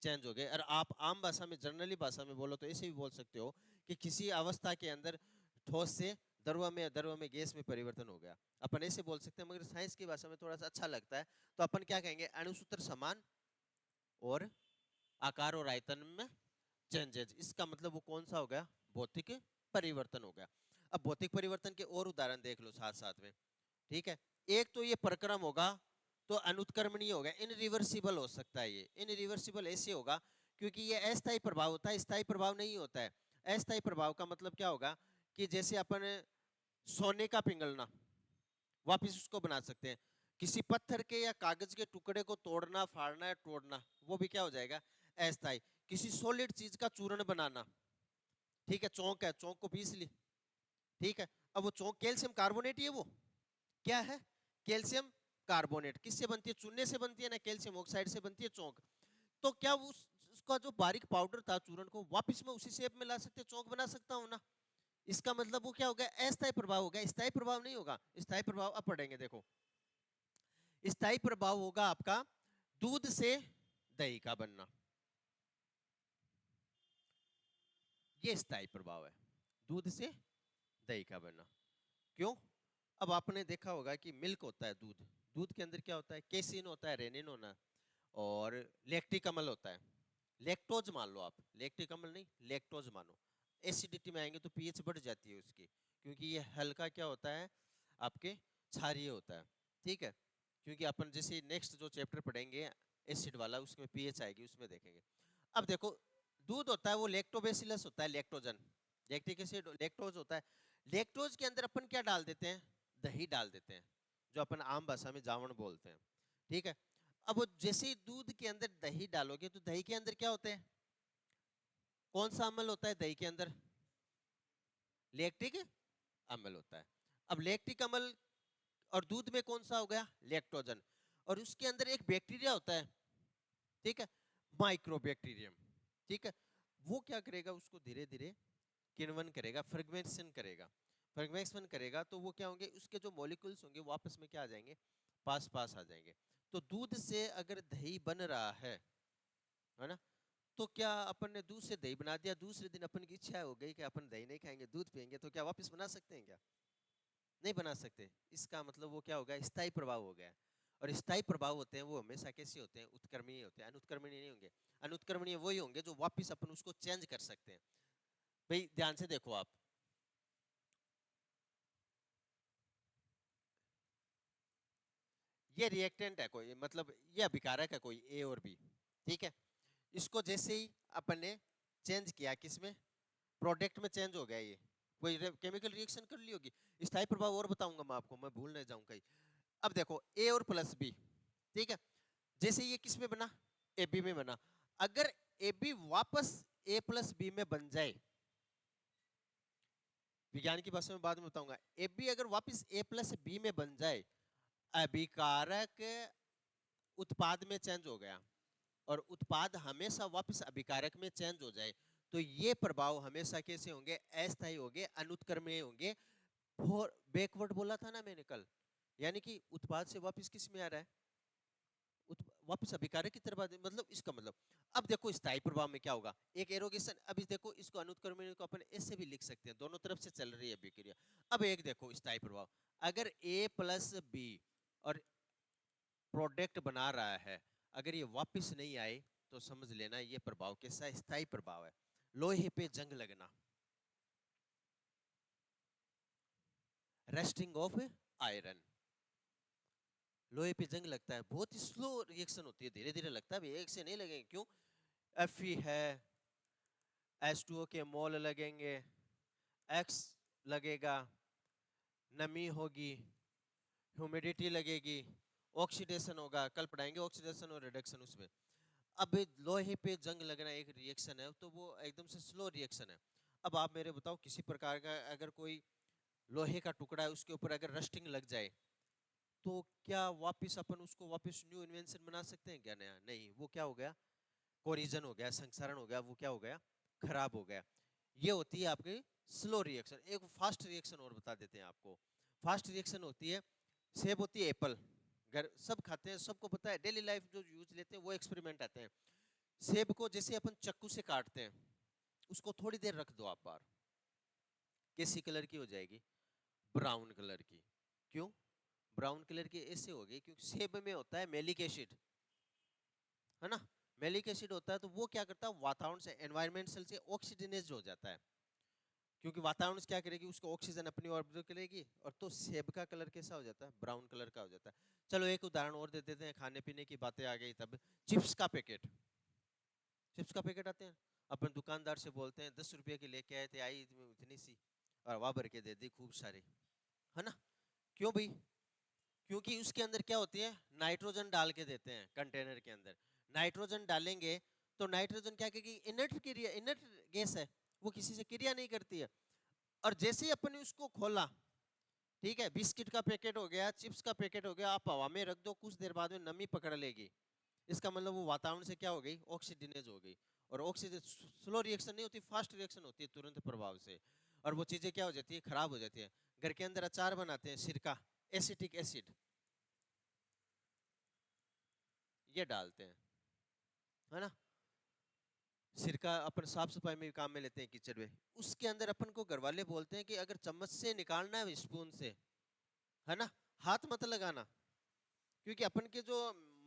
चेंज हो गए। और आप आम भाषा में, जनरली भाषा में बोलो तो ऐसे भी बोल सकते हो कि किसी अवस्था के अंदर ठोस से द्रव में, द्रव में गैस में परिवर्तन हो गया, अपन ऐसे बोल सकते हैं। मगर साइंस की भाषा में थोड़ा सा अच्छा लगता है, तो अपन क्या कहेंगे, अणुसूत्र समान और आकार और आयतन में चेंजेस। इसका मतलब वो कौन सा हो गया, भौतिक परिवर्तन हो गया। अब भौतिक परिवर्तन के और उदाहरण देख लो साथ साथ में, ठीक है। एक तो ये प्रक्रम होगा, तो अनुत्क्रमणीय होगा, इनरिवर्सिबल हो सकता है। ये इनरिवर्सिबल ऐसे होगा क्योंकि ये अस्थायी प्रभाव होता है, स्थायी प्रभाव नहीं होता है। अस्थायी प्रभाव का मतलब क्या होगा, कि जैसे अपन सोने का पिघलना, वापस उसको बना सकते हैं। किसी पत्थर के या कागज के टुकड़े को तोड़ना, फाड़ना या तोड़ना, वो भी क्या हो जाएगा, अस्थाई। किसी सॉलिड चीज का चूर्ण बनाना, ठीक है, चौक है, चौक को पीस ली, ठीक है, अब वो चौक कैल्शियम कार्बोनेट ही है, वो क्या है, कैल्शियम कार्बोनेट। किससे बनती है, चूने से बनती है ना, कैल्शियम ऑक्साइड से बनती है चौक। तो क्या उसका जो बारीक पाउडर था चूर्ण को वापस में उसी शेप में ला सकते, चौक बना सकता हूं ना। इसका मतलब वो क्या होगा, अस्थायी प्रभाव होगा, स्थायी प्रभाव नहीं होगा। स्थायी प्रभाव अब पढ़ेंगे, देखो स्थायी प्रभाव होगा आपका दूध से दही का बनना, ये स्थायी प्रभाव है, दूध से दही का बनना। क्यों, अब आपने देखा होगा कि मिल्क होता है, दूध, दूध के अंदर क्या होता है, केसिन होता है, रेनिन होना है, और लैक्टिक अम्ल होता है। लैक्टोज मान लो आप, लैक्टिक अम्ल नहीं, लैक्टोज मानो। एसिडिटी में आएंगे तो पीएच बढ़ जाती है उसकी, क्योंकि ये हल्का क्या होता है, आपके क्षारीय होता है, ठीक है। क्योंकि अपन जैसे नेक्स्ट जो चैप्टर पढ़ेंगे एसिड वाला, उसमें पीएच आएगी, उसमें देखेंगे। अब देखो, दूध होता है वो लैक्टोबैसिलस होता है, लैक्टोजन, लैक्टिक एसिड लैक्टोज होता है। लैक्टोज के अंदर अपन क्या डाल देते हैं, दही डाल देते हैं, जो अपन आम भाषा में जावण बोलते हैं, ठीक है। अब वो जैसे ही दूध के अंदर दही डालोगे तो दही के अंदर क्या होते हैं, कौन सा अम्ल होता है दही के अंदर, लैक्टिक अम्ल होता है। अब लैक्टिक अम्ल और दूध में कौन सा हो गया, लैक्टोजन, और उसके अंदर एक बैक्टीरिया होता है, ठीक है, माइक्रोबैक्टीरियम, ठीक है। वो क्या करेगा, उसको धीरे धीरे किण्वन करेगा, फ्रेगमेंटेशन करेगा, फ्रेगमेंटेशन करेगा, तो वो क्या होंगे, उसके जो मॉलिक्यूल्स होंगे वो आपस में क्या आ जाएंगे, पास पास आ जाएंगे। तो दूध से अगर दही बन रहा है ना, तो क्या अपन ने दूध से दही बना दिया, दूसरे दिन अपन की इच्छा हो गई कि अपन दही नहीं खाएंगे दूध पियेंगे, तो क्या वापस बना सकते हैं क्या, नहीं बना सकते। इसका मतलब वो क्या होगा, स्थायी प्रभाव हो गया। और स्थायी प्रभाव होते हैं वो हमेशा कैसे होते हैं, उत्क्रमणीय होते हैं, अनुत्क्रमणीय नहीं होंगे। अनुत्क्रमणीय वही होंगे जो वापस अपन उसको चेंज कर सकते हैं। भाई ध्यान से देखो आप, ये रिएक्टेंट है कोई, मतलब ये अभिकारक है कोई, ए और बी, ठीक है। इसको जैसे ही अपन ने चेंज किया, किसमें, प्रोडक्ट में चेंज हो गया, ये कोई केमिकल रिएक्शन कर ली होगी। स्थायी प्रभाव और बताऊंगा मैं आपको, मैं भूल नहीं जाऊं कहीं। अब देखो ए और प्लस बी, ठीक है, जैसे ये किस में बना, ए बी में बना। अगर ए बी वापस ए प्लस बी में बन जाए, विज्ञान की भाषा में बाद में बताऊंगा, ए बी अगर वापस ए प्लस बी में बन जाए, अभिकारक उत्पाद में चेंज हो गया, और उत्पाद हमेशा वापस अभिकारक में चेंज हो जाए, तो ये प्रभाव हमेशा कैसे होंगे, अस्थायी होंगे, अनुत्क्रमणीय होंगे। फॉर बैकवर्ड बोला था ना मैंने कल, यानी कि उत्पाद से वापस किस में आ रहा है, वापस अभिकारक की तरफ मतलब इसका मतलब। अब देखो स्थायी प्रभाव में क्या होगा, एक एरोगेशन, अभी देखो इसको अनुत्क्रमणीय को अपन ऐसे भी लिख सकते हैं, दोनों तरफ से चल रही है अभिक्रिया। अब एक देखो स्थायी प्रभाव, अगर ए प्लस बी और प्रोडक्ट बना रहा है, अगर ये वापस नहीं आए, तो समझ लेना ये प्रभाव कैसा स्थायी प्रभाव है। लोहे पे जंग लगना, रस्टिंग ऑफ आयरन, लोहे पे जंग लगता है, बहुत ही स्लो रिएक्शन होती है, धीरे धीरे लगता है, एक से नहीं लगेंगे, क्यों, Fe है, H2O के मोल लगेंगे, X लगेगा, नमी होगी, ह्यूमिडिटी लगेगी, ऑक्सीडेशन होगा, कल पढ़ाएंगे ऑक्सीडेशन और रिडक्शन उसमें। अब लोहे पे जंग लगना एक रिएक्शन है, तो वो एकदम से स्लो रिएक्शन है। अब आप मेरे बताओ, किसी प्रकार का अगर कोई लोहे का टुकड़ा है, उसके ऊपर अगर रस्टिंग लग जाए, तो क्या वापस अपन उसको वापस न्यू इन्वेंशन बना सकते हैं क्या, नया नहीं, वो क्या हो गया, कोरिजन हो गया, संक्षारण हो गया, वो क्या हो गया, खराब हो गया। ये होती है आपकी स्लो रिएक्शन। एक फास्ट रिएक्शन और बता देते हैं आपको। फास्ट रिएक्शन होती है, सेब होती है एप्पल, घर सब खाते हैं, सबको पता है, डेली लाइफ जो यूज लेते हैं वो एक्सपेरिमेंट आते हैं। सेब को जैसे अपन चक्कू से काटते हैं, उसको थोड़ी देर रख दो आप बाहर, कैसी कलर की हो जाएगी, ब्राउन कलर की। क्यों, ब्राउन कलर की ऐसे हो गई, क्योंकि सेब में होता है मेलिक एसिड, है ना, मेलिक एसिड होता है, तो वो क्या करता है, वातावरण से, एनवायरमेंटल से ऑक्सीजनेज हो जाता है, क्योंकि वातावरण से क्या करेगी, उसको ऑक्सीजन अपनी ओर absorb करेगी, और तो सेब का कलर कैसा हो जाता है, ब्राउन कलर का हो जाता है। चलो एक उदाहरण और दे देते हैं, खाने पीने की बातें आ गई तब, चिप्स का पैकेट, चिप्स का पैकेट आते हैं, अपन दुकानदार से बोलते हैं 10 रुपए की लेके आए थे, आई इतनी सी, और वाह भर के दे दी खूब सारी, है ना, क्यों भाई, क्योंकि उसके अंदर क्या होती है, नाइट्रोजन डाल के देते हैं कंटेनर के अंदर। नाइट्रोजन डालेंगे तो नाइट्रोजन क्या करेगी, इनर्ट क्रिया, इनर्ट गैस है, वो किसी से क्रिया नहीं करती है। और जैसे ही अपन ने उसको खोला, ठीक है, बिस्किट का पैकेट हो गया, चिप्स का पैकेट हो गया, आप हवा में रख दो, कुछ देर बाद में नमी पकड़ लेगी। इसका मतलब वो वातावरण से क्या हो गई, ऑक्सीजनेज हो गई। और ऑक्सीजन स्लो रिएक्शन नहीं होती, फास्ट रिएक्शन होती है तुरंत प्रभाव से। और वो चीजें क्या हो जाती है, खराब हो जाती है। घर के अंदर अचार बनाते हैं, सिरका, एसिटिक एसिड, ये डालते हैं, है ना। सिरका अपन साफ सफाई में भी काम में लेते हैं किचन में। उसके अंदर अपन को घर वाले बोलते हैं कि अगर चम्मच से निकालना है, स्पून से, है ना, हाथ मत लगाना। क्योंकि अपन के जो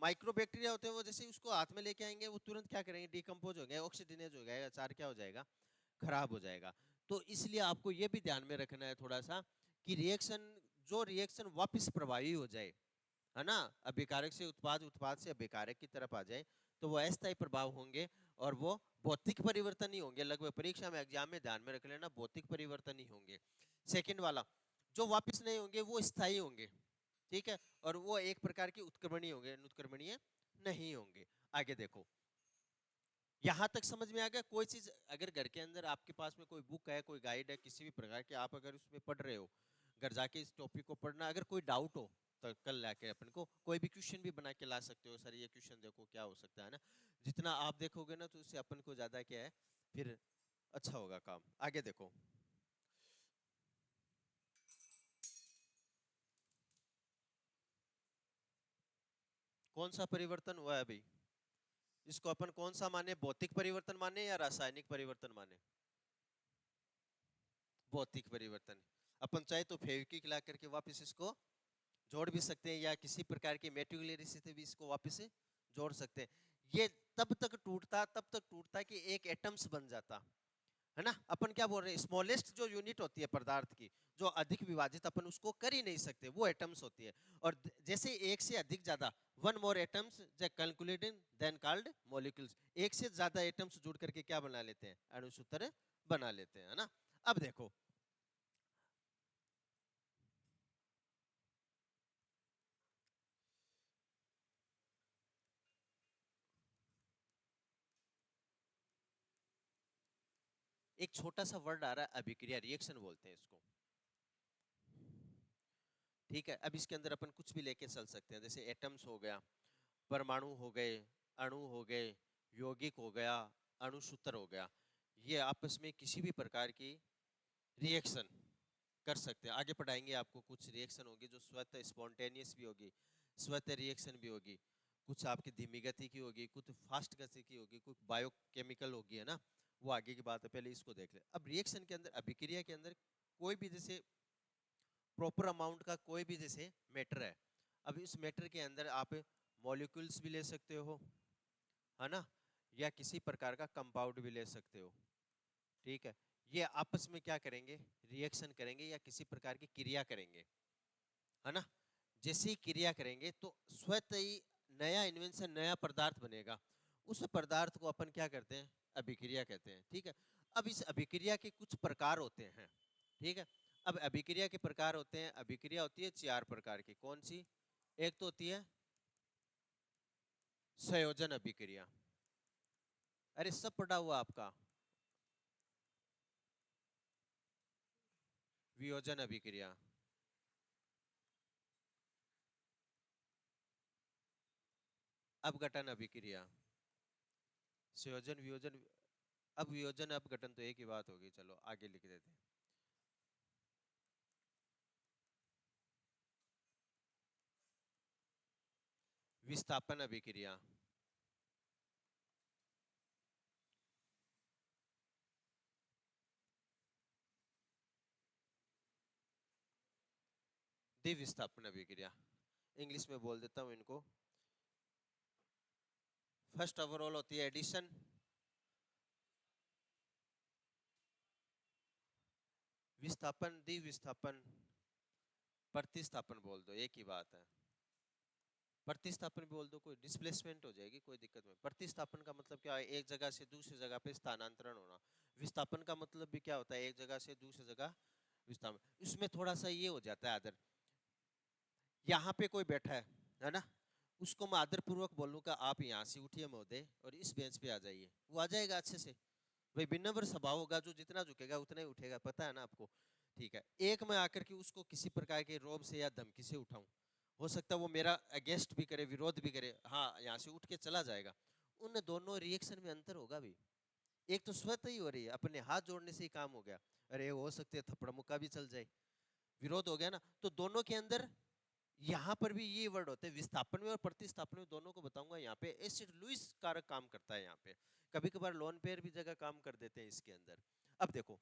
माइक्रो बैक्टीरिया होते हैं वो जैसे ही उसको हाथ में लेके आएंगे, वो तुरंत क्या करेंगे, डिकम्पोज हो गया, ऑक्सीजनेज हो गया, अचार क्या हो जाएगा, खराब हो जाएगा। तो इसलिए आपको ये भी ध्यान में रखना है थोड़ा सा, कि रिएक्शन, जो रिएक्शन वापस प्रभावी हो जाए, है ना, अभिकारक से उत्पाद, उत्पाद से अभिकारक की तरफ आ जाए, तो वो अस्थायी प्रभाव होंगे। और वो भौतिक परिवर्तन ही होंगे, लगभग परीक्षा में, एग्जाम में ध्यान में रख लेना, भौतिक परिवर्तन ही होंगे। सेकंड वाला, जो वापस नहीं होंगे वो स्थायी होंगे, ठीक है। और वो एक प्रकार की उत्क्रमणीय होंगे, अनुत्क्रमणीय नहीं होंगे। आगे देखो, यहां तक समझ में आ गया। कोई चीज अगर घर के अंदर आपके पास में कोई बुक है, कोई गाइड है किसी भी प्रकार के, आप अगर उसमें पढ़ रहे हो, घर जाके इस टॉपिक को पढ़ना, अगर कोई डाउट हो तो कल लाके अपन को कोई भी क्वेश्चन भी बना के ला सकते हो, सर ये क्वेश्चन देखो क्या हो सकता है ना। जितना आप देखोगे ना, तो उससे अपन को ज्यादा क्या है, फिर अच्छा होगा काम। आगे देखो, कौन सा परिवर्तन हुआ है अभी, इसको अपन कौन सा माने, भौतिक परिवर्तन माने या रासायनिक परिवर्तन माने। भौतिक परिवर्तन। अपन चाहे तो फेविक्विक ला करके वापस इसको जोड़ भी सकते हैं, या किसी प्रकार की मेटेरियल से भी इसको वापस से जोड़ सकते हैं। ये तब तक टूटता कि एक एटम्स बन जाता, है ना। अपन क्या बोल रहे हैं, स्मॉलेस्ट जो यूनिट होती है पदार्थ की, जो अधिक विभाजित अपन उसको कर ही नहीं सकते, वो एटम्स होती है। और जैसे एक से अधिक ज्यादा, one more atoms calculating then called molecules, एक से ज्यादा एटम्स जुड़ करके क्या बना लेते हैं, अणुसूत्र बना लेते हैं, है ना। अब देखो, एक छोटा सा वर्ड आ रहा है, अभिक्रिया, रिएक्शन बोलते हैं इसको, ठीक है। अब इसके अंदर अपन कुछ भी लेके चल सकते हैं, जैसे एटम्स हो गया, परमाणु हो गए, अणु हो गए, यौगिक हो गया, अणुसूत्र हो गया। ये आपस में किसी भी प्रकार की रिएक्शन कर सकते हैं। आगे पढ़ाएंगे आपको, कुछ रिएक्शन होगी जो स्वतः स्पॉन्टेनियस भी होगी, स्वतः रिएक्शन भी होगी, कुछ आपकी धीमी गति की होगी, कुछ फास्ट गति की होगी, कुछ बायोकेमिकल होगी, है ना। वो आगे की बात है, पहले इसको देख ले। अब रिएक्शन के अंदर, अभिक्रिया के अंदर कोई भी जैसे प्रॉपर अमाउंट का कोई भी जैसे मैटर है, अब इस मैटर के अंदर आप मॉलिक्यूल्स भी ले सकते हो, है ना, या किसी प्रकार का कंपाउंड भी ले सकते हो, ठीक है। ये आपस में क्या करेंगे, रिएक्शन करेंगे या किसी प्रकार की क्रिया करेंगे, है ना। जैसे ही क्रिया करेंगे तो स्वतः ही नया इन्वेंशन, नया पदार्थ बनेगा। उस पदार्थ को अपन क्या करते हैं, अभिक्रिया कहते हैं, ठीक है। अब इस अभिक्रिया के कुछ प्रकार होते हैं, ठीक है। अब अभिक्रिया के प्रकार होते हैं, अभिक्रिया होती है चार प्रकार की, कौन सी, एक तो होती है संयोजन अभिक्रिया, अरे सब पढ़ा हुआ आपका। वियोजन अभिक्रिया, अपघटन अभिक्रिया, संयोजन, वियोजन। अब वियोजन अपघटन तो एक ही बात होगी, चलो आगे लिख देते हैं। विस्थापन अभिक्रिया, द्विविस्थापन अभिक्रिया, इंग्लिश में बोल देता हूं इनको। फर्स्ट ओवरऑल होती है एडिशन, विस्थापन, द्विविस्थापन, प्रतिस्थापन बोल दो, एक ही बात है। प्रतिस्थापन भी बोल दो, कोई डिस्प्लेसमेंट हो जाएगी, कोई दिक्कत नहीं। प्रतिस्थापन का मतलब क्या है, एक जगह से दूसरी जगह पे स्थानांतरण होना। विस्थापन का मतलब भी क्या होता है, एक जगह से दूसरी जगह विस्थापन। इसमें थोड़ा सा ये हो जाता है अदर, यहाँ पे कोई बैठा है ना, उसको मैं आदरपूर्वक बोलूंगा आप यहाँ से उठिए महोदय और इस बेंच पे आ जाइए, वो आ जाएगा अच्छे से। भाई विनम्र स्वभाव होगा, जो जितना झुकेगा उतना ही उठेगा, पता है ना आपको। ठीक है, एक मैं आकर के उसको किसी प्रकार के रोब से या धमकी से उठाऊं, हो सकता है वो मेरा अगेंस्ट भी करे, विरोध भी करे, हाँ यहाँ से उठ के चला जाएगा। उन दोनों रिएक्शन में अंतर होगा भी। एक तो स्वतः ही हो रही है, अपने हाथ जोड़ने से ही काम हो गया, अरे हो सकते है थप्पड़ मुक्का भी चल जाए, विरोध हो गया ना। तो दोनों के अंदर यहाँ पर भी ये वर्ड होते हैं, विस्थापन में और प्रतिस्थापन में, दोनों को बताऊंगा। यहाँ पे एसिड लुईस कारक काम करता है, यहाँ पे कभी कभार लोन पेयर भी जगह काम कर देते हैं इसके अंदर। अब देखो,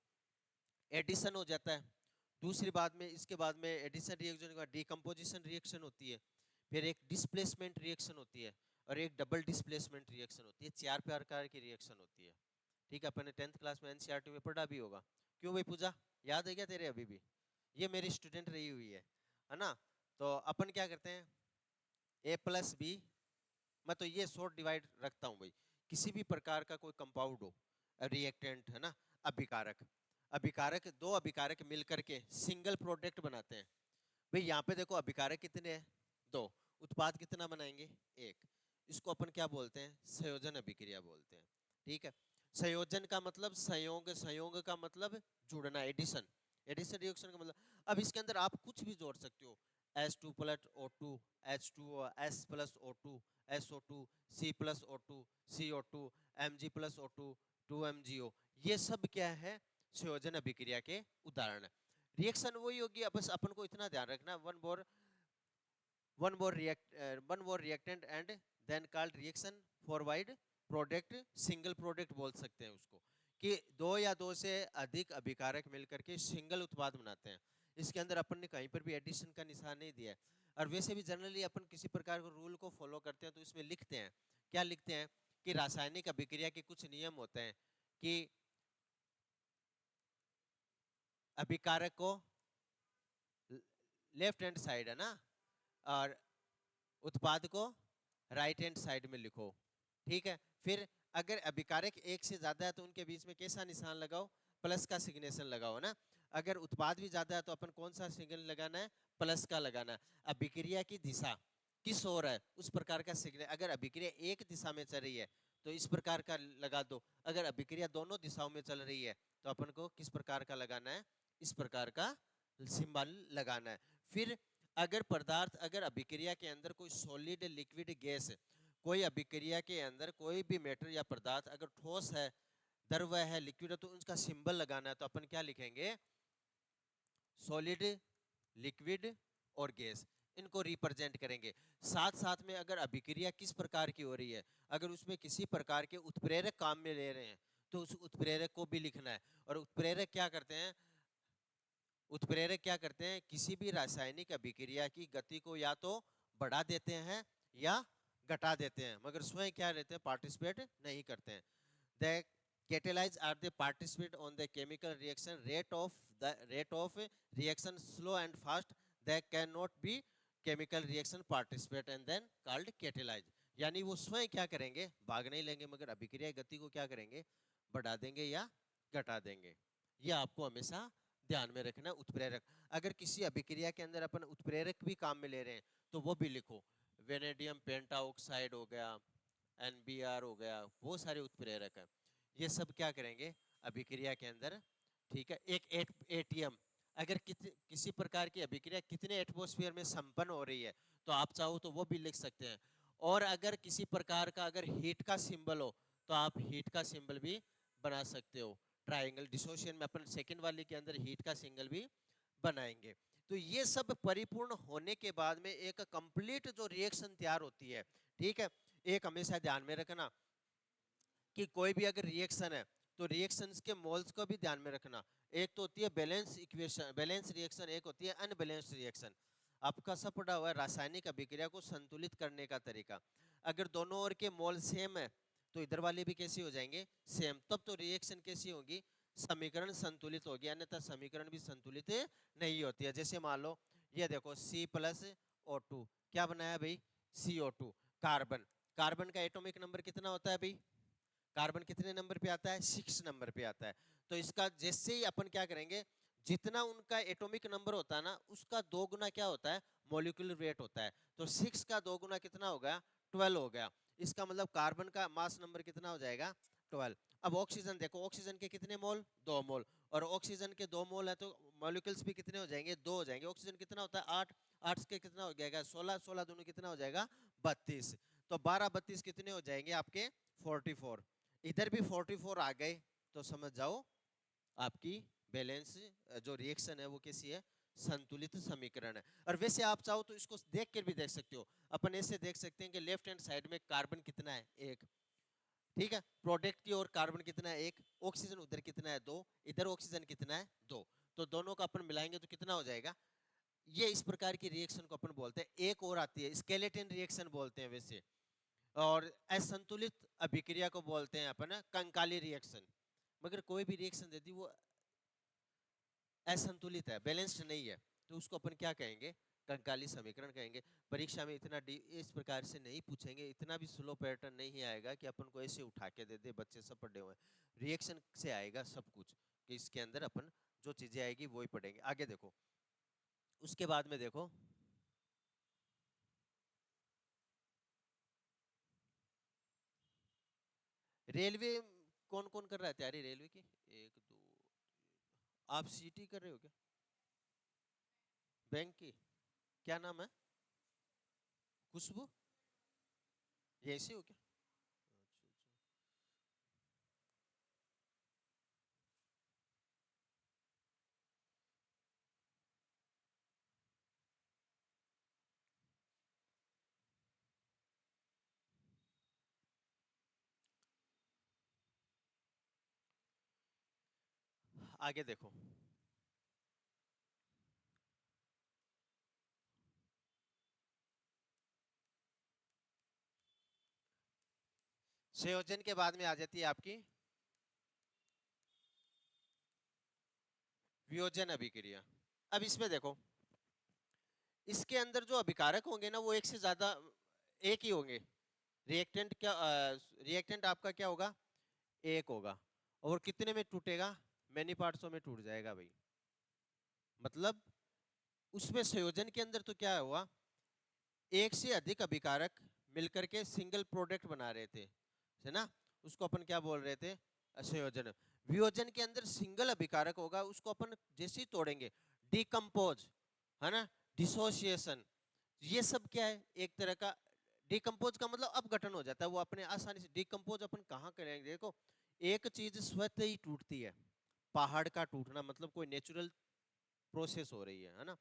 एडिशन हो जाता है, दूसरी बात में इसके बाद में एडिशन रिएक्शन के बाद डिकम्पोजिशन रिएक्शन होती है, फिर एक डिस्प्लेसमेंट रिएक्शन होती है, और एक डबल डिस्प्लेसमेंट रिएक्शन होती है। 4 प्रकार की रिएक्शन होती है। ठीक है, अपने 10th क्लास में एनसीईआरटी में पढ़ा भी होगा। क्यों भाई पूजा, याद है क्या तेरे अभी भी? ये मेरी स्टूडेंट रही हुई है ना। तो अपन क्या करते हैं, ए प्लस बी, मैं तो ये शॉर्ट डिवाइड रखता हूँ भाई, किसी भी प्रकार का कोई कंपाउंड हो, रिएक्टेंट है ना, अभिकारक, अभिकारक, दो अभिकारक मिलकर के सिंगल प्रोडक्ट बनाते हैं। भाई यहाँ पे देखो अभिकारक कितने हैं, दो, उत्पाद कितना बनाएंगे, एक। इसको अपन क्या बोलते हैं, संयोजन अभिक्रिया बोलते हैं। ठीक है, संयोजन का मतलब संयोग, संयोग का मतलब जुड़ना, एडिशन, एडिशन रिएक्शन का मतलब। अब इसके अंदर आप कुछ भी जोड़ सकते हो, H2 plus O2, H2O, S plus O2, SO2, C plus O2, CO2, Mg plus O2, 2MgO, ये सब क्या है, संयोजन अभिक्रिया के उदाहरण है। रिएक्शन वही होगी, अब बस अपन को इतना ध्यान रखना, one more reactant and then called reaction forward product, single product बोल सकते हैं उसको, कि दो या दो से अधिक अभिकारक मिलकर के सिंगल उत्पाद बनाते हैं। इसके अंदर अपन ने कहीं पर भी एडिशन का निशान नहीं दिया है। और वैसे भी जनरली अपन किसी प्रकार के रूल को फॉलो करते हैं तो इसमें लिखते हैं, क्या लिखते हैं, कि रासायनिक अभिक्रिया के कुछ नियम होते हैं, कि अभिकारक को लेफ्ट हैंड साइड है ना, और उत्पाद को राइट हैंड साइड में लिखो। ठीक है, फिर अगर अभिकारक एक से ज्यादा है तो उनके बीच में कैसा निशान लगाओ, प्लस का सिग्नेचर लगाओ ना। अगर उत्पाद भी ज्यादा है तो अपन कौन सा सिग्नल लगाना है, प्लस का लगाना है। अभिक्रिया की दिशा किस ओर है उस प्रकार का सिग्नल, अगर अभिक्रिया एक दिशा में चल रही है तो इस प्रकार का लगा दो, अगर अभिक्रिया दोनों दिशाओं में चल रही है तो अपन को किस प्रकार का लगाना है, इस प्रकार का सिंबल लगाना है। फिर अगर पदार्थ, अगर अभिक्रिया के अंदर कोई सॉलिड, लिक्विड, गैस, कोई अभिक्रिया के अंदर कोई भी मैटर या पदार्थ अगर ठोस है, द्रव है, लिक्विड है, तो उसका सिंबल लगाना है। तो अपन क्या लिखेंगे, सॉलिड, लिक्विड और गैस, इनको रिप्रेजेंट करेंगे। साथ साथ में अगर अभिक्रिया किस प्रकार की हो रही है, अगर उसमें किसी प्रकार के उत्प्रेरक काम में ले रहे हैं तो उस उत्प्रेरक को भी लिखना है। और उत्प्रेरक क्या करते हैं, उत्प्रेरक क्या करते हैं, किसी भी रासायनिक अभिक्रिया की गति को या तो बढ़ा देते हैं या घटा देते हैं, मगर स्वयं क्या रहते हैं, पार्टिसिपेट नहीं करते हैं। The catalyze are the participate on the chemical reaction, rate of reaction slow and fast, they cannot be chemical reaction participate and then called catalyze। यानी वो स्वयं क्या करेंगे, भाग नहीं लेंगे, मगर अभिक्रिया गति को क्या करेंगे, बढ़ा देंगे या घटा देंगे। ये आपको हमेशा ध्यान में रखना। उत्प्रेरक, अगर किसी अभिक्रिया के अंदर अपन उत्प्रेरक भी काम में ले रहे हैं तो वो भी लिखो, वेनेडियम पेंटाऑक्साइड हो गया, NBr हो गया, वो सारे उत्प्रेरक है। ये सब क्या करेंगे अभिक्रिया के अंदर। ठीक है, एक एटीएम, अगर किसी प्रकार की अभिक्रिया कितने एटमॉस्फेयर में संपन्न हो रही है तो आप चाहो तो वो भी लिख सकते हैं। और अगर किसी प्रकार का अगर हीट का सिंबल हो तो आप हीट का सिंबल भी बना सकते हो। ट्रायंगल डिसोसिएशन में अपन सेकंड वाले के अंदर हीट का सिंबल भी बनाएंगे। तो ये सब परिपूर्ण होने के बाद में एक कंप्लीट जो रिएक्शन तैयार होती है। ठीक है, एक हमेशा ध्यान में रखना कि कोई भी अगर रिएक्शन है तो रिएक्शंस के मोल्स को भी ध्यान में रखना। एक तो होती है बैलेंस इक्वेशन, बैलेंस रिएक्शन, एक होती है अनबैलेंस्ड रिएक्शन। आपका सब पढ़ा हुआ है रासायनिक अभिक्रिया को संतुलित करने का तरीका। अगर दोनों ओर के मोल सेम है तो इधर वाले भी कैसे हो जाएंगे, सेम, तब तो रिएक्शन कैसी होगी, समीकरण संतुलित होगी, अन्यथा समीकरण भी संतुलित नहीं होती है। जैसे मान लो ये देखो C प्लस O2, क्या बनाया भाई, CO2, कार्बन, कार्बन का एटॉमिक नंबर कितना होता है भाई, कार्बन कितने नंबर पे आता है, 6 नंबर पे आता है। तो इसका जैसे ही अपन क्या करेंगे, जितना उनका एटॉमिक नंबर होता है ना, उसका 2 गुना क्या होता है, मॉलिक्यूलर वेट होता है। तो 6 का 2 गुना कितना हो गया, 12 हो गया। इसका मतलब कार्बन का मास नंबर कितना हो जाएगा, 12। अब ऑक्सीजन देखो, ऑक्सीजन के कितने मोल, 2 मोल, और ऑक्सीजन के 2 मोल है तो मॉलिक्यूल्स भी कितने हो जाएंगे, 2 हो जाएंगे। ऑक्सीजन कितना होता है, 8, 8 के कितना हो जाएगा, 16, 16 दोनों कितना हो जाएगा, 32। तो 12 32 कितने हो जाएंगे आपके, 44। इधर भी 44 आ गए तो समझ जाओ आपकी बैलेंस जो रिएक्शन है वो कैसी है, संतुलित समीकरण है। और वैसे आप चाहो तो इसको देख कर भी देख सकते हो। अपन ऐसे देख सकते हैं कि लेफ्ट हैंड साइड में कार्बन कितना है, 1, ठीक है, प्रोडक्ट की ओर कार्बन कितना है, 1, ऑक्सीजन उधर कितना है, 2, इधर ऑक्सीजन कितना है, 2। तो दोनों का अपन मिलाएंगे तो कितना हो जाएगा। ये इस प्रकार की रिएक्शन को अपन बोलते हैं। एक और आती है, स्केलेटन रिएक्शन बोलते हैं वैसे, और असंतुलित अभिक्रिया को बोलते हैं अपन कंकाली रिएक्शन। मगर कोई भी रिएक्शन देती वो असंतुलित है, बैलेंस्ड नहीं है, तो उसको अपन क्या कहेंगे, कंकाली समीकरण कहेंगे। परीक्षा में इतना इस प्रकार से नहीं पूछेंगे, इतना भी स्लो पैटर्न नहीं आएगा कि अपन को ऐसे उठा के दे दे, बच्चे सब पढ़े हुए हैं। रिएक्शन से आएगा सब कुछ, कि इसके अंदर अपन जो चीजें आएगी वो ही पढ़ेंगे। आगे देखो, उसके बाद में देखो, रेलवे कौन कौन कर रहा है तैयारी रेलवे की, 1 2, आप सीटी कर रहे हो क्या, बैंक की, क्या नाम है, खुशबू, यहीं से हो क्या, अच्छा अच्छा। आगे देखो, संयोजन के बाद में आ जाती है आपकी वियोजन अभिक्रिया। अब इसमें देखो, इसके अंदर जो अभिकारक होंगे ना वो एक से ज्यादा, एक ही होंगे। रिएक्टेंट क्या, रिएक्टेंट आपका क्या होगा, एक होगा। और कितने में टूटेगा, मैनी पार्ट्सों में टूट जाएगा भाई। मतलब उसमें संयोजन के अंदर तो क्या हुआ, एक से अधिक अभिकारक मिलकर के सिंगल प्रोडक्ट बना रहे थे, है ना, उसको अपन क्या बोल रहे थे, संयोजन। वियोजन के अंदर सिंगल अभिकारक होगा, उसको अपन जैसे ही तोड़ेंगे, डिकम्पोज, है ना, डिसोसिएशन, ये सब क्या है, एक तरह का डिकम्पोज का मतलब अपघटन हो जाता है, वो अपने आसानी से। डिकम्पोज अपन कहाँ करेंगे, देखो एक चीज स्वतः ही टूटती है, पहाड़ का टूटना मतलब कोई नेचुरल प्रोसेस हो रही है ना।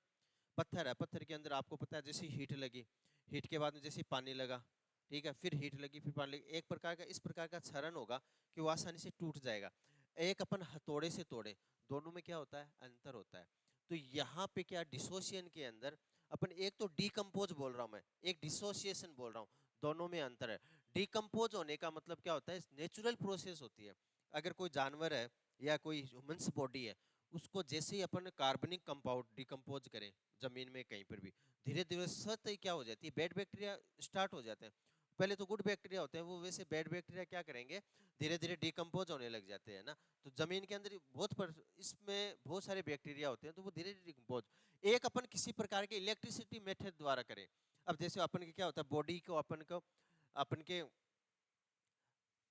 पत्थर है, पत्थर के अंदर आपको पता है जैसे हीट लगी, हीट के बाद में जैसे पानी लगा, ठीक है, फिर हीट लगी, फिर पानी लगी, एक प्रकार का इस प्रकार का क्षरण होगा कि वो आसानी से टूट जाएगा। एक अपन हथौड़े से तोड़े, दोनों में क्या होता है, अंतर होता है। तो यहाँ पे क्या, डिसोसिएशन के अंदर अपन एक तो डिकम्पोज बोल रहा हूं मैं, एक डिसोसिएशन बोल रहा हूँ, दोनों में अंतर है। डिकम्पोज होने का मतलब क्या होता है, नेचुरल प्रोसेस होती है। अगर कोई जानवर है या कोई ह्यूमंस बॉडी है, उसको जैसे ही अपन कार्बनिक कंपाउंड डिकम्पोज करें जमीन में कहीं पर भी, धीरे धीरे सतह ही क्या हो जाती है, बैड बैक्टीरिया स्टार्ट हो जाते हैं। पहले तो गुड बैक्टीरिया होते हैं, वो वैसे बैड बैक्टीरिया क्या करेंगे, धीरे धीरे डिकम्पोज होने लग जाते हैं ना। तो जमीन के अंदर इसमें बहुत सारे बैक्टीरिया होते हैं, तो वो धीरे धीरे डिकम्पोज। एक अपन किसी प्रकार के इलेक्ट्रिसिटी मेथड द्वारा करें। अब जैसे अपन के क्या होता है, बॉडी को अपन के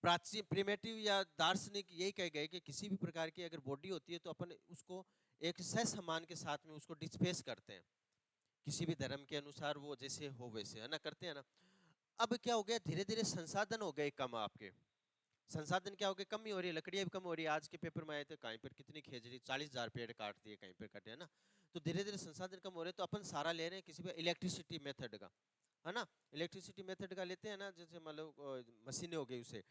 प्राचीन प्रिमेटिव या दार्शनिक यही कह गए कि किसी भी प्रकार की अगर बॉडी होती है तो अपन उसको एक ससम्मान के साथ में उसको डिस्पेस करते हैं, किसी भी धर्म के अनुसार वो जैसे हो वैसे, है ना, करते हैं ना। अब क्या हो गया, धीरे धीरे संसाधन हो गए कम आपके, संसाधन क्या हो गए, कमी हो रही है, लकड़ियां भी कम हो रही है। आज के पेपर में आए थे, कहीं पर कितनी खेजड़ी, 40,000 पेड़ काट दिए, कहीं पर कटे, है ना। तो धीरे धीरे संसाधन कम हो रहे हैं, तो अपन सारा ले रहे हैं किसी भी इलेक्ट्रिसिटी मेथड का, है ना। इलेक्ट्रिसिटी मेथड का लेते हैं ना, जैसे मतलब मशीनें हो गई उसे।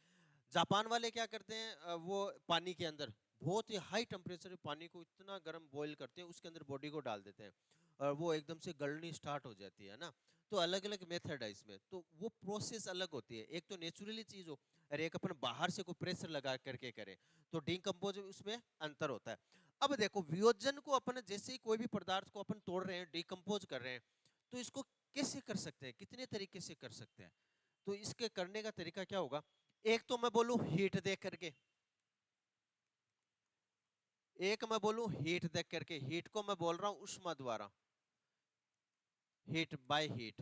जापान वाले क्या करते हैं, वो पानी के अंदर बहुत ही हाई टेम्परेचर पानी को इतना गर्म बॉईल करते हैं, उसके अंदर बॉडी को डाल देते हैं और वो एकदम से गलनी स्टार्ट हो जाती है ना। तो अलग अलग मेथड है इसमें, तो वो प्रोसेस अलग होती है। एक तो नेचुरली चीज हो, और एक अपन बाहर से कोई प्रेशर लगा करके करें, तो डिकम्पोज उसमें अंतर होता है। अब देखो, वियोजन को अपन जैसे ही कोई भी पदार्थ को अपन तोड़ रहे हैं, डिकम्पोज कर रहे हैं, तो इसको कैसे कर सकते हैं, कितने तरीके से कर सकते हैं। तो इसके करने का तरीका क्या होगा, एक तो मैं बोलूं हीट दे करके, एक मैं बोलूं हीट देख करके, हीट को मैं बोल रहा हूं उष्मा द्वारा, हीट बाय हीट,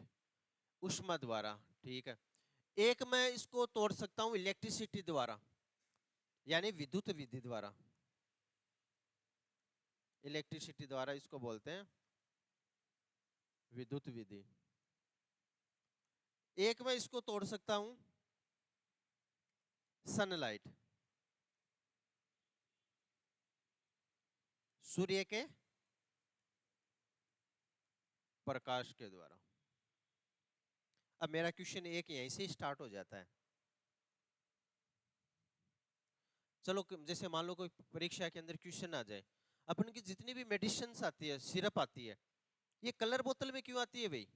उष्मा द्वारा, ठीक है। एक मैं इसको तोड़ सकता हूं इलेक्ट्रिसिटी द्वारा, यानी विद्युत विधि द्वारा, इलेक्ट्रिसिटी द्वारा इसको बोलते हैं विद्युत विधि। एक मैं इसको तोड़ सकता हूं सनलाइट, सूर्य के प्रकाश के द्वारा। अब मेरा क्वेश्चन एक यहीं से स्टार्ट हो जाता है। चलो जैसे मान लो कोई परीक्षा के अंदर क्वेश्चन आ जाए, अपन की जितनी भी मेडिसिन आती है, सिरप आती है, ये कलर बोतल में क्यों आती है भाई?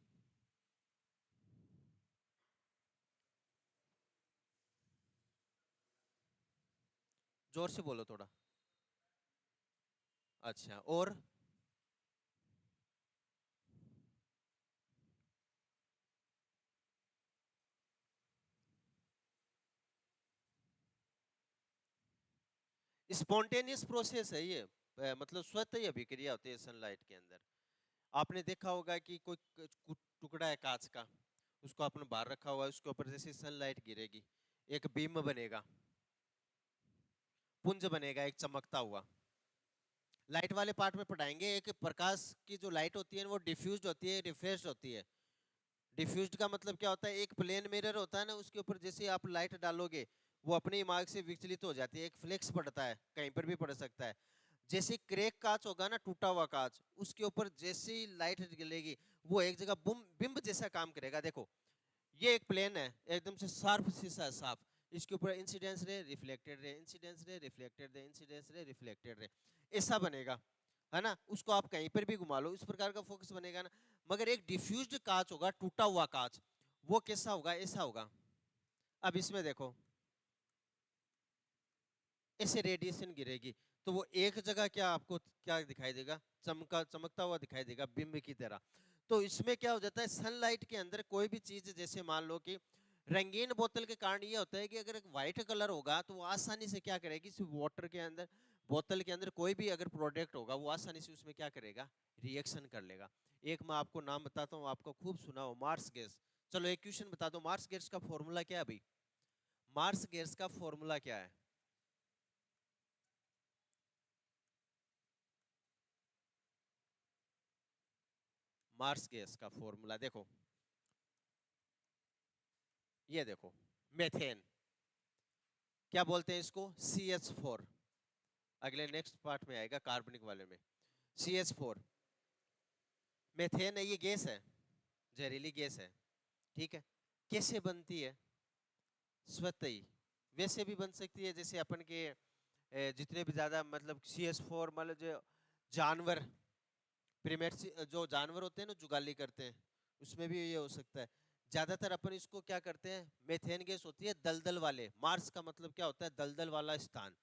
जोर से बोलो थोड़ा। अच्छा, और स्पॉन्टेनियस प्रोसेस है ये, मतलब स्वतः ही अभिक्रिया होती है सनलाइट के अंदर। आपने देखा होगा कि कोई टुकड़ा है कांच का, उसको आपने बाहर रखा हुआ है, उसके ऊपर जैसे सनलाइट गिरेगी, एक बीम बनेगा, पुंज बनेगा एक चमकता हुआ। लाइट वाले पार्ट में पढ़ाएंगे, एक प्रकाश की जो लाइट होती है वो डिफ्यूज होती है, रिफ्रेश होती है। डिफ्यूज्ड का मतलब क्या होता है? एक प्लेन मिरर होता है ना, उसके ऊपर जैसे आप लाइट डालोगे वो अपने मार्ग से विचलित हो जाती है, एक फ्लेक्स पड़ता है, कहीं पर भी पड़ सकता है। जैसे क्रैक कांच होगा ना, टूटा हुआ कांच, उसके ऊपर जैसे ही लाइट गिरेगी वो एक जगह बिंब जैसा काम करेगा। देखो ये एक प्लेन है, एकदम से शार्प शीशा है, साफ, इसके ऊपर इंसिडेंस रे, रिफ्लेक्टेड रे, इंसिडेंस रे, रिफ्लेक्टेड रे, इंसिडेंस रे, रिफ्लेक्टेड रे, ऐसा बनेगा, है ना। उसको आप कहीं पर भी घुमा लो, इस प्रकार का फोकस बनेगा ना। मगर एक डिफ्यूज्ड कांच होगा, टूटा हुआ कांच, वो कैसा होगा? ऐसा होगा। अब इसमें देखो, ऐसे रेडिएशन गिरेगी तो वो एक जगह क्या आपको क्या दिखाई देगा? चमकता हुआ दिखाई देगा, बिंब की तरह। तो इसमें क्या हो जाता है, सनलाइट के अंदर कोई भी चीज, जैसे मान लो कि रंगीन बोतल के कारण ये होता है कि अगर व्हाइट कलर होगा तो वो आसानी से क्या करेगी, वाटर के अंदर, बोतल के अंदर कोई भी अगर प्रोडक्ट होगा वो आसानी से उसमें क्या करेगा, रिएक्शन कर लेगा। एक मैं आपको नाम बताता हूँ, आपको खूब सुना हो, मार्स गैस। चलो एक क्वेश्चन बता दो, मार्स गैस का फॉर्मूला क्या है भाई? मार्स गैस का फॉर्मूला क्या है? मार्स गैस का फॉर्मूला देखो, ये देखो, मेथेन, क्या बोलते हैं इसको? CH4। अगले नेक्स्ट पार्ट में आएगा कार्बनिक वाले में, CH4। मेथेन है, ये गैस है, जहरीली गैस है, ठीक है। कैसे बनती है? स्वतः ही। वैसे भी बन सकती है जैसे अपन के जितने भी ज्यादा मतलब CH4, मतलब जो जानवर, प्रीमेट्स, जो जानवर होते हैं ना, जुगाली करते हैं, उसमें भी ये हो सकता है। ज्यादातर अपन इसको क्या करते हैं, मेथेन गैस होती है दलदल वाले, मार्स का मतलब क्या होता है? दलदल वाला स्थान।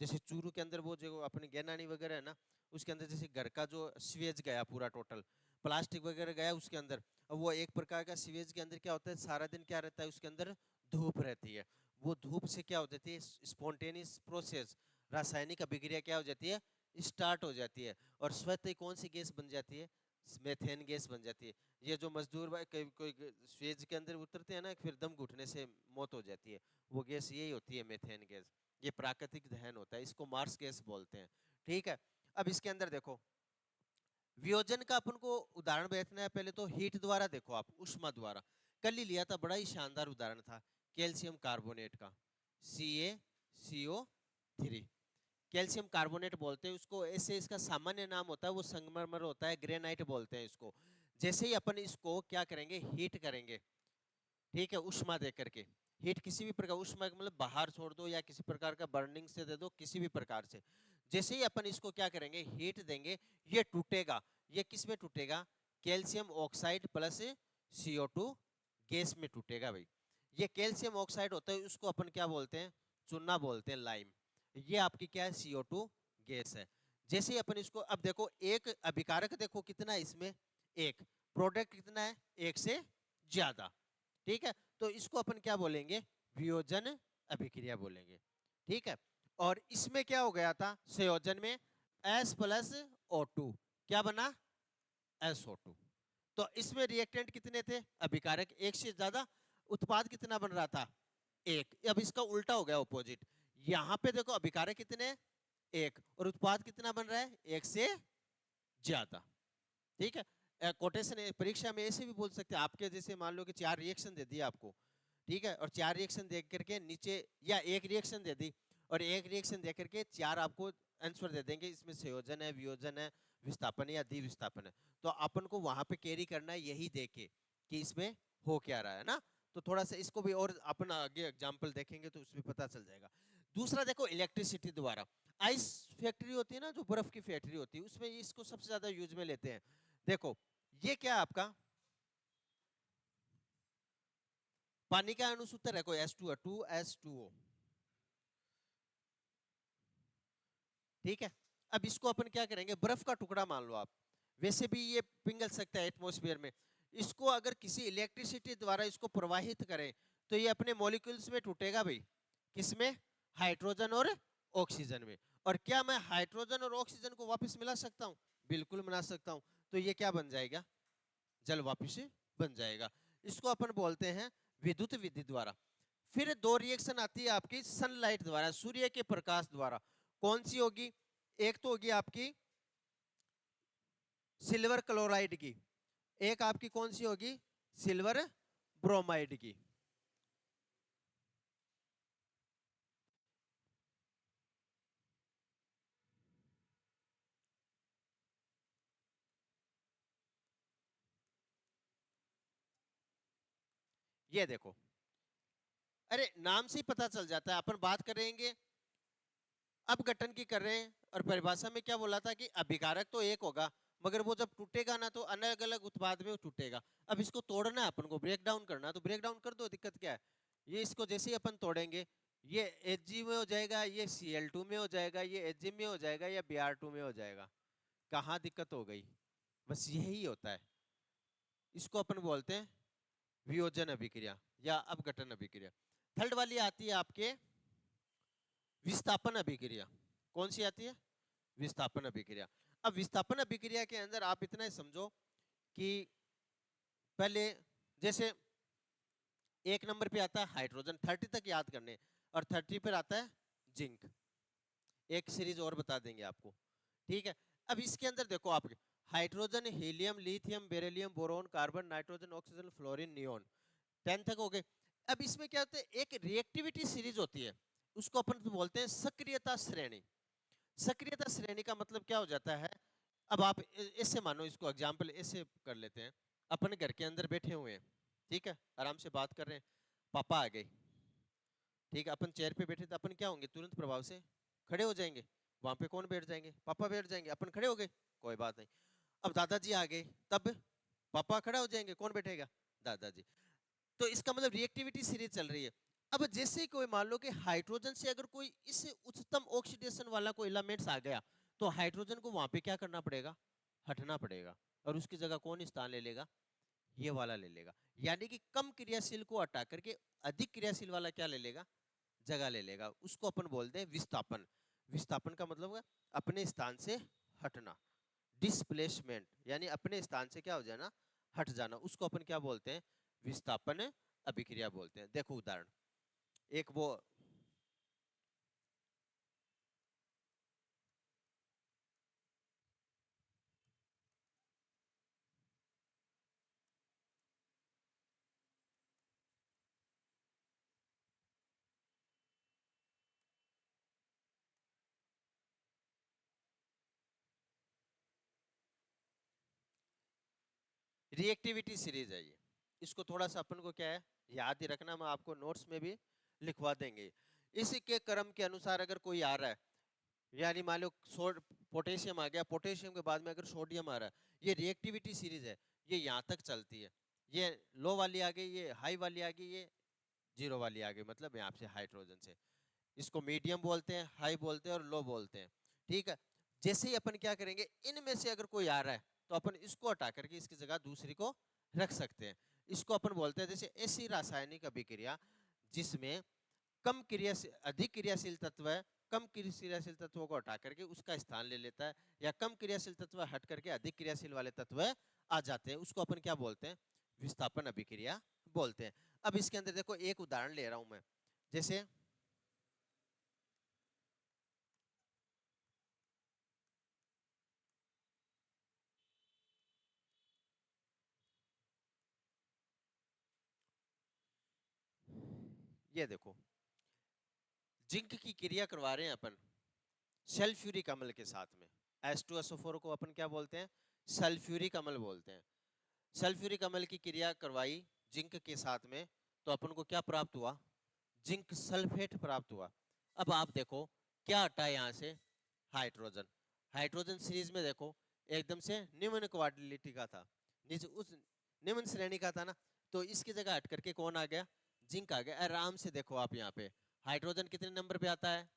जैसे चूरू के अंदर वो जो अपने गैनानी वगैरह है ना, उसके अंदर जैसे घर का जो सीवेज गया पूरा टोटल, प्लास्टिक वगैरह गया उसके अंदर, अब वो एक प्रकार का सीवेज के अंदर क्या होता है, सारा दिन क्या रहता है उसके अंदर? धूप रहती है। वो धूप से क्या हो जाती है, स्पॉन्टेनियस प्रोसेस, रासायनिक अभिक्रिया क्या हो जाती है, स्टार्ट हो जाती है। और स्वतः ही कौन सी गैस बन जाती है? मेथेन गैस बन जाती है। ये जो मजदूर भाई कोई स्वेज के अंदर उतरते हैं ना, फिर दम घुटने से मौत हो जाती है, वो गैस यही होती है, मेथेन गैस। ये प्राकृतिक दहन होता है, इसको मार्स गैस बोलते हैं, ठीक है। अब इसके अंदर देखो, वियोजन का अपन को उदाहरण बैठना है, पहले तो हीट द्वारा देखो आप, उष्मा द्वारा। कल ही लिया था, बड़ा ही शानदार उदाहरण था, कैल्शियम कार्बोनेट का, CaCO3। कैल्शियम कार्बोनेट बोलते हैं उसको, ऐसे इसका सामान्य नाम होता है वो संगमरमर होता है, ग्रेनाइट बोलते हैं इसको। जैसे ही अपन इसको क्या करेंगे, हीट करेंगे, ठीक है, उष्मा दे करके, हीट किसी भी प्रकार, उष्मा का मतलब बाहर छोड़ दो या किसी प्रकार का बर्निंग से दे दो, किसी भी प्रकार से। जैसे ही अपन इसको क्या करेंगे, हीट देंगे, ये टूटेगा। ये किस में टूटेगा? Calcium oxide plus CO2 gas में टूटेगा भाई। ये कैल्शियम ऑक्साइड होता है, उसको अपन क्या बोलते हैं? चूना बोलते हैं, लाइम। ये आपकी क्या है? CO2 गैस है। जैसे ही अपन इसको, अब देखो एक अभिकारक देखो कितना है इसमें, एक, प्रोडक्ट कितना है? एक से ज्यादा, ठीक है। तो इसको अपन क्या बोलेंगे? वियोजन अभिक्रिया बोलेंगे, ठीक है। और इसमें क्या हो गया था, संयोजन में S प्लस O2 क्या बना, SO2। तो इसमें रिएक्टेंट कितने थे, अभिकारक एक से ज्यादा, उत्पाद कितना बन रहा था, एक। अब इसका उल्टा हो गया, ऑपोजिट। यहां पे देखो अभिकारक कितने, एक, और उत्पाद कितना बन रहा है, एक से ज्यादा। ठीक है, कोटेशन परीक्षा में ऐसे भी बोल सकते हैं, आपके जैसे मान लो कि 4 रिएक्शन दे दिया आपको, ठीक है, और 4 रिएक्शन दे करके नीचे, या एक रिएक्शन दे दी और एक रिएक्शन दे करके 4 आपको आंसर दे देंगे, इसमें संयोजन है, वियोजन है, विस्थापन है या द्विविस्थापन है। तो अपन को वहां पे कैरी करना है यही देके कि इसमें हो क्या रहा है ना। तो थोड़ा सा इसको भी और अपन आगे एग्जांपल देखेंगे तो उसमें पता चल जाएगा। दूसरा देखो, इलेक्ट्रिसिटी द्वारा, आइस फैक्ट्री होती है ना, जो बर्फ की फैक्ट्री होती है, उसमें इसको सबसे ज्यादा यूज में लेते हैं। देखो ये क्या है आपका, पानी का अणुसूत्र है कोई H2O, ठीक है। अब इसको अपन क्या करेंगे, बर्फ का टुकड़ा मान लो आप, वैसे भी ये पिघल सकता है एटमॉस्फेयर में, इसको अगर किसी इलेक्ट्रिसिटी द्वारा इसको प्रवाहित करें तो ये अपने मॉलिक्यूल्स में टूटेगा भाई, किसमें, हाइड्रोजन और ऑक्सीजन में। और क्या मैं हाइड्रोजन और ऑक्सीजन को वापस मिला सकता हूं, बिल्कुल मिला सकता हूं। तो ये क्या बन जाएगा, जल वापस बन जाएगा। इसको अपन बोलते हैं विद्युत विधि द्वारा। फिर दो रिएक्शन आती है आपकी सनलाइट द्वारा, सूर्य के प्रकाश द्वारा। कौन सी होगी, एक तो होगी आपकी सिल्वर क्लोराइड की, एक आपकी कौन सी होगी, सिल्वर ब्रोमाइड की। ये देखो, अरे नाम से ही पता चल जाता है। अपन बात करेंगे अपघटन की कर रहे हैं, और परिभाषा में क्या बोला था कि अभिकारक तो एक होगा, मगर वो जब टूटेगा ना तो अलग अलग उत्पाद में टूटेगा। अब इसको तोड़ना है अपन को, ब्रेक डाउन करना, तो ब्रेक डाउन कर दो, दिक्कत क्या है। ये इसको जैसे ही अपन तोड़ेंगे, ये Hg में हो जाएगा, ये Cl2 में हो जाएगा, ये Hg में हो जाएगा, या Br2 में हो जाएगा। कहाँ दिक्कत हो गई, बस यही होता है। इसको अपन बोलते हैं वियोजन अभिक्रिया या अपघटन अभिक्रिया। थर्ड वाली आती है आपके विस्थापन अभिक्रिया। कौन सी आती है, विस्थापन अभिक्रिया। अब विस्थापन अभिक्रिया के अंदर आप इतना ही समझो कि पहले जैसे एक नंबर पे आता है हाइड्रोजन, 30 तक याद करने, और 30 पर आता है जिंक। एक सीरीज और बता देंगे आपको, ठीक है। अब इसके अंदर देखो आप, hydrogen, helium, lithium, beryllium, boron, carbon, nitrogen, oxygen, fluorine, neon, 10 तक हो गए। अब इसमें क्या होता है, एक रिएक्टिविटी सीरीज होती है, उसको अपन बोलते हैं सक्रियता श्रेणी। सक्रियता श्रेणी का मतलब क्या हो जाता है, अब आप इससे मानो, इसको एग्जाम्पल ऐसे कर लेते हैं, अपन घर के अंदर बैठे हुए हैं, ठीक है, आराम से बात कर रहे हैं, पापा आ गए, ठीक है, अपन चेयर पे बैठे, तो अपन क्या होंगे, तुरंत प्रभाव से खड़े हो जाएंगे। वहां पे कौन बैठ जाएंगे, पापा बैठ जाएंगे, अपन खड़े हो गए, कोई बात नहीं। अब दादाजी आ गए, तब पापा खड़ा हो जाएंगे, कौन बैठेगा, दादाजी। तो इसका मतलब रिएक्टिविटी सीरीज चल रही है। अब जैसे ही कोई मान लो कि हाइड्रोजन से अगर कोई इससे उच्चतम ऑक्सीडेशन वाला कोई एलिमेंट्स आ गया, तो हाइड्रोजन को वहां पे क्या करना पड़ेगा, हटना पड़ेगा, और उसकी जगह कौन स्थान ले लेगा, ये वाला ले लेगा। यानी कि कम क्रियाशील को हटा करके अधिक क्रियाशील वाला क्या ले लेगा, जगह ले लेगा। उसको अपन बोलते हैं विस्थापन। विस्थापन का मतलब है अपने स्थान से हटना, डिस्प्लेसमेंट, यानी अपने स्थान से क्या हो जाना, हट जाना, उसको अपन क्या बोलते हैं, विस्थापन अभिक्रिया बोलते हैं। देखो उदाहरण, एक वो रिएक्टिविटी सीरीज है ये। इसको थोड़ा सा अपन को क्या है याद ही रखना, मैं आपको नोट्स में भी लिखवा देंगे। इसी के क्रम के अनुसार अगर कोई आ रहा है, यानी मान लो पोटेशियम आ गया, पोटेशियम के बाद में अगर सोडियम आ रहा है, ये रिएक्टिविटी सीरीज है, ये यहाँ तक चलती है। ये लो वाली आ गई, ये हाई वाली आ गई, ये जीरो वाली आ गई, मतलब यहाँ से हाइड्रोजन से। इसको मीडियम बोलते हैं, हाई बोलते हैं और लो बोलते हैं, ठीक है। जैसे ही अपन क्या करेंगे, इनमें से अगर कोई आ रहा है तो अपन इसको हटा करके इसकी जगह दूसरी को रख सकते हैं। इसको अपन बोलते हैं जैसे ऐसी रासायनिक अभिक्रिया जिसमें कम क्रियाशील अधिक क्रियाशील तत्व है, कम क्रियाशील तत्वों को हटा करके उसका स्थान ले लेता है, या कम क्रियाशील तत्व हट करके अधिक क्रियाशील वाले तत्व आ जाते हैं, उसको अपन क्या बोलते हैं? विस्थापन अभिक्रिया बोलते हैं। अब इसके अंदर देखो एक उदाहरण ले रहा हूं मैं, जैसे ये देखो, जिंक की क्रिया करवा रहे हैं अपन सल्फ्यूरिक अम्ल के साथ में। H2SO4 को अपन क्या बोलते हैं? सल्फ्यूरिक अम्ल बोलते हैं। सल्फ्यूरिक अम्ल की क्रिया करवाई जिंक के साथ में, तो अपन को क्या प्राप्त हुआ? जिंक सल्फेट प्राप्त हुआ। अब आप देखो क्या हटा है यहाँ से? हाइड्रोजन। हाइड्रोजन सीरीज में देखो एकदम से निम्न क्वाड्रिलिटी का था, उस निम्न श्रेणी का था ना, तो इसकी जगह हट करके कौन आ गया? जिंक आ गया। आराम से देखो आप यहाँ पे हाइड्रोजन कितने नंबर पे आता है?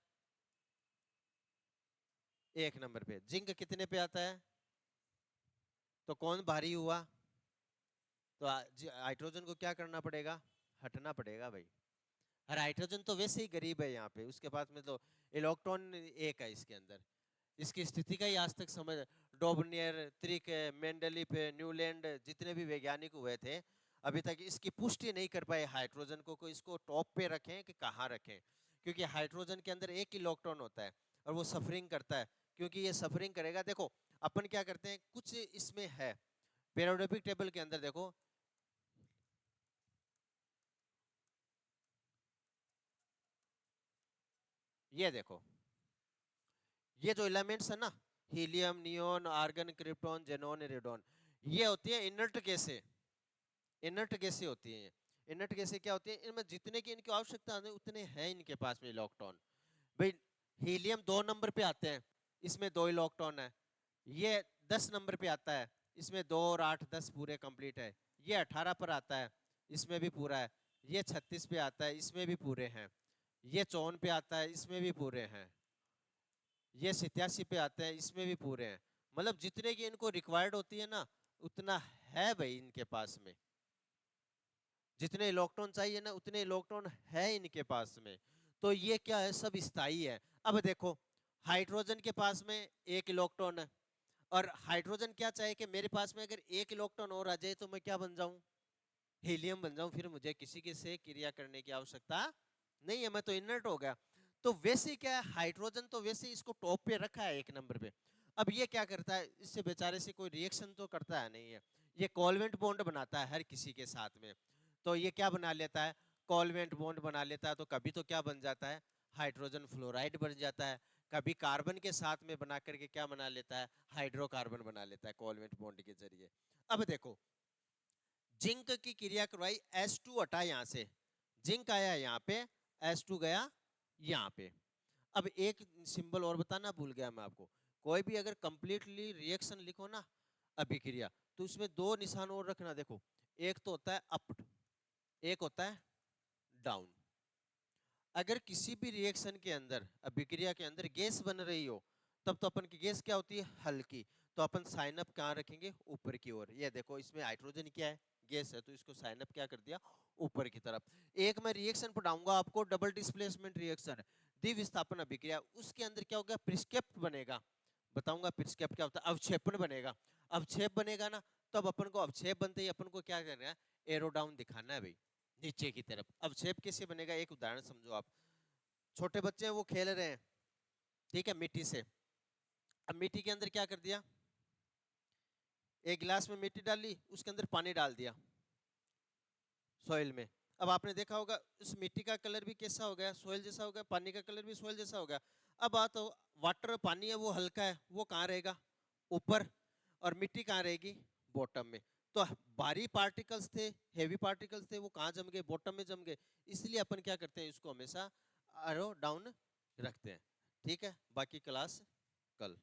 1 नंबर पे। जिंक कितने पे आता है? तो कौन भारी हुआ? तो हाइड्रोजन को क्या करना पड़ेगा? हटना पड़ेगा भाई। और हाइड्रोजन तो वैसे ही गरीब है यहाँ पे, उसके पास में तो इलेक्ट्रॉन एक है इसके अंदर। इसकी स्थिति का ही आज तक समझ, डोबनियर, त्रिक, मेंडलीफ, न्यूलैंड, जितने भी वैज्ञानिक हुए थे अभी तक इसकी पुष्टि नहीं कर पाए हाइड्रोजन को इसको टॉप पे रखें कि कहाँ रखें, क्योंकि हाइड्रोजन के अंदर एक इलेक्ट्रॉन होता है और वो सफरिंग करता है। क्योंकि ये सफरिंग करेगा, देखो अपन क्या करते हैं, कुछ इसमें है पीरियोडिक टेबल के अंदर, देखो ये देखो, ये जो एलिमेंट्स है ना, helium, neon, argon, krypton, xenon, radon, ये होती है इनर्ट गैसें। इनर्ट गैसें होती हैं। इनर्ट गैसें क्या होती है? इनमें जितने की इनकी आवश्यकता है उतने हैं इनके पास में इलेक्ट्रॉन। भाई हीलियम 2 नंबर पे आते हैं, इसमें 2 इलेक्ट्रॉन है। ये 10 नंबर पे आता है, इसमें 2 और 8 10 पूरे कंप्लीट है। ये 18 पर आता है, इसमें भी पूरा है। ये 36 पे आता है, इसमें भी पूरे हैं। ये 54 पे आता है, इसमें भी पूरे हैं। ये 87 पे आते हैं, इसमें भी पूरे हैं। मतलब जितने की इनको रिक्वायर्ड होती है ना, उतना है भाई इनके पास में। जितने इलेक्ट्रॉन चाहिए ना उतने इलेक्ट्रॉन है इनके पास में। तो ये क्या है? सब स्थायी है। अब देखो हाइड्रोजन के पास में एक इलेक्ट्रॉन है, और हाइड्रोजन क्या चाहे कि मेरे पास में अगर एक इलेक्ट्रॉन और आ जाए तो मैं क्या बन जाऊं? हीलियम बन जाऊं। फिर मुझे किसी के से क्रिया करने की आवश्यकता नहीं है, मैं तो इनर्ट हो गया। तो वैसे क्या है, हाइड्रोजन तो वैसे इसको टॉप पे रखा है 1 नंबर पे। अब ये क्या करता है? इससे बेचारे से कोई रिएक्शन तो करता है नहीं है, ये कोवलेंट बॉन्ड बनाता है हर किसी के साथ में। तो ये क्या बना लेता है? कोवलेंट बॉन्ड बना लेता है। तो कभी तो क्या बन जाता है? हाइड्रोजन फ्लोराइड बन जाता है। कभी कार्बन के साथ में बना करके क्या बना लेता है? हाइड्रोकार्बन बना लेता है कोवलेंट बॉन्ड के जरिए। अब देखो जिंक की क्रिया करवाई, H2 हटा यहां से, जिंक आया यहाँ पे, H2 गया यहाँ पे। अब एक सिंबल और बताना भूल गया मैं आपको, कोई भी अगर कंप्लीटली रिएक्शन लिखो ना अभिक्रिया, तो उसमें 2 निशान और रखना। देखो एक तो होता है अप, एक होता है डाउन। अगर किसी भी रिएक्शन के अंदर, अभिक्रिया के अंदर गैस बन रही हो, तब तो अपन की गैस क्या होती है? हल्की। तो अपन साइन अप कहाँ रखेंगे? ऊपर की ओर। ये देखो इसमें हाइड्रोजन क्या है? गैस है, तो इसको साइन अप क्या कर दिया? ऊपर की तरफ। एक मैं रिएक्शन पढ़ाऊंगा आपको, डबल डिस्प्लेसमेंट रिएक्शन, द्विविस्थापन अभिक्रिया। उसके अंदर क्या होगा? प्रिस्केप्ट बनेगा। बताऊंगा प्रिस्केप्ट क्या होता है। अवक्षेपण बनेगा। अवक्षेप बनेगा ना, तब अपन को अवक्षेप बनते ही अपन को क्या करना है? एरो डाउन दिखाना है भाई, नीचे की तरफ। अब शेप कैसे बनेगा? एक उदाहरण समझो आप। छोटे बच्चे हैं वो खेल रहे हैं, ठीक है, मिट्टी से। अब मिट्टी के अंदर क्या कर दिया? एक गिलास में मिट्टी डाली, उसके अंदर पानी डाल दिया सॉइल में। अब आपने देखा होगा उस मिट्टी का कलर भी कैसा हो गया? सॉइल जैसा हो गया। पानी का कलर भी सॉइल जैसा हो गया। अब बात हो, वाटर पानी है वो हल्का है, वो कहाँ रहेगा? ऊपर। और मिट्टी कहाँ रहेगी? बॉटम में। तो भारी पार्टिकल्स थे, हेवी पार्टिकल्स थे, वो कहाँ जम गए? बॉटम में जम गए। इसलिए अपन क्या करते हैं? इसको हमेशा एरो डाउन रखते हैं। ठीक है, बाकी क्लास कल।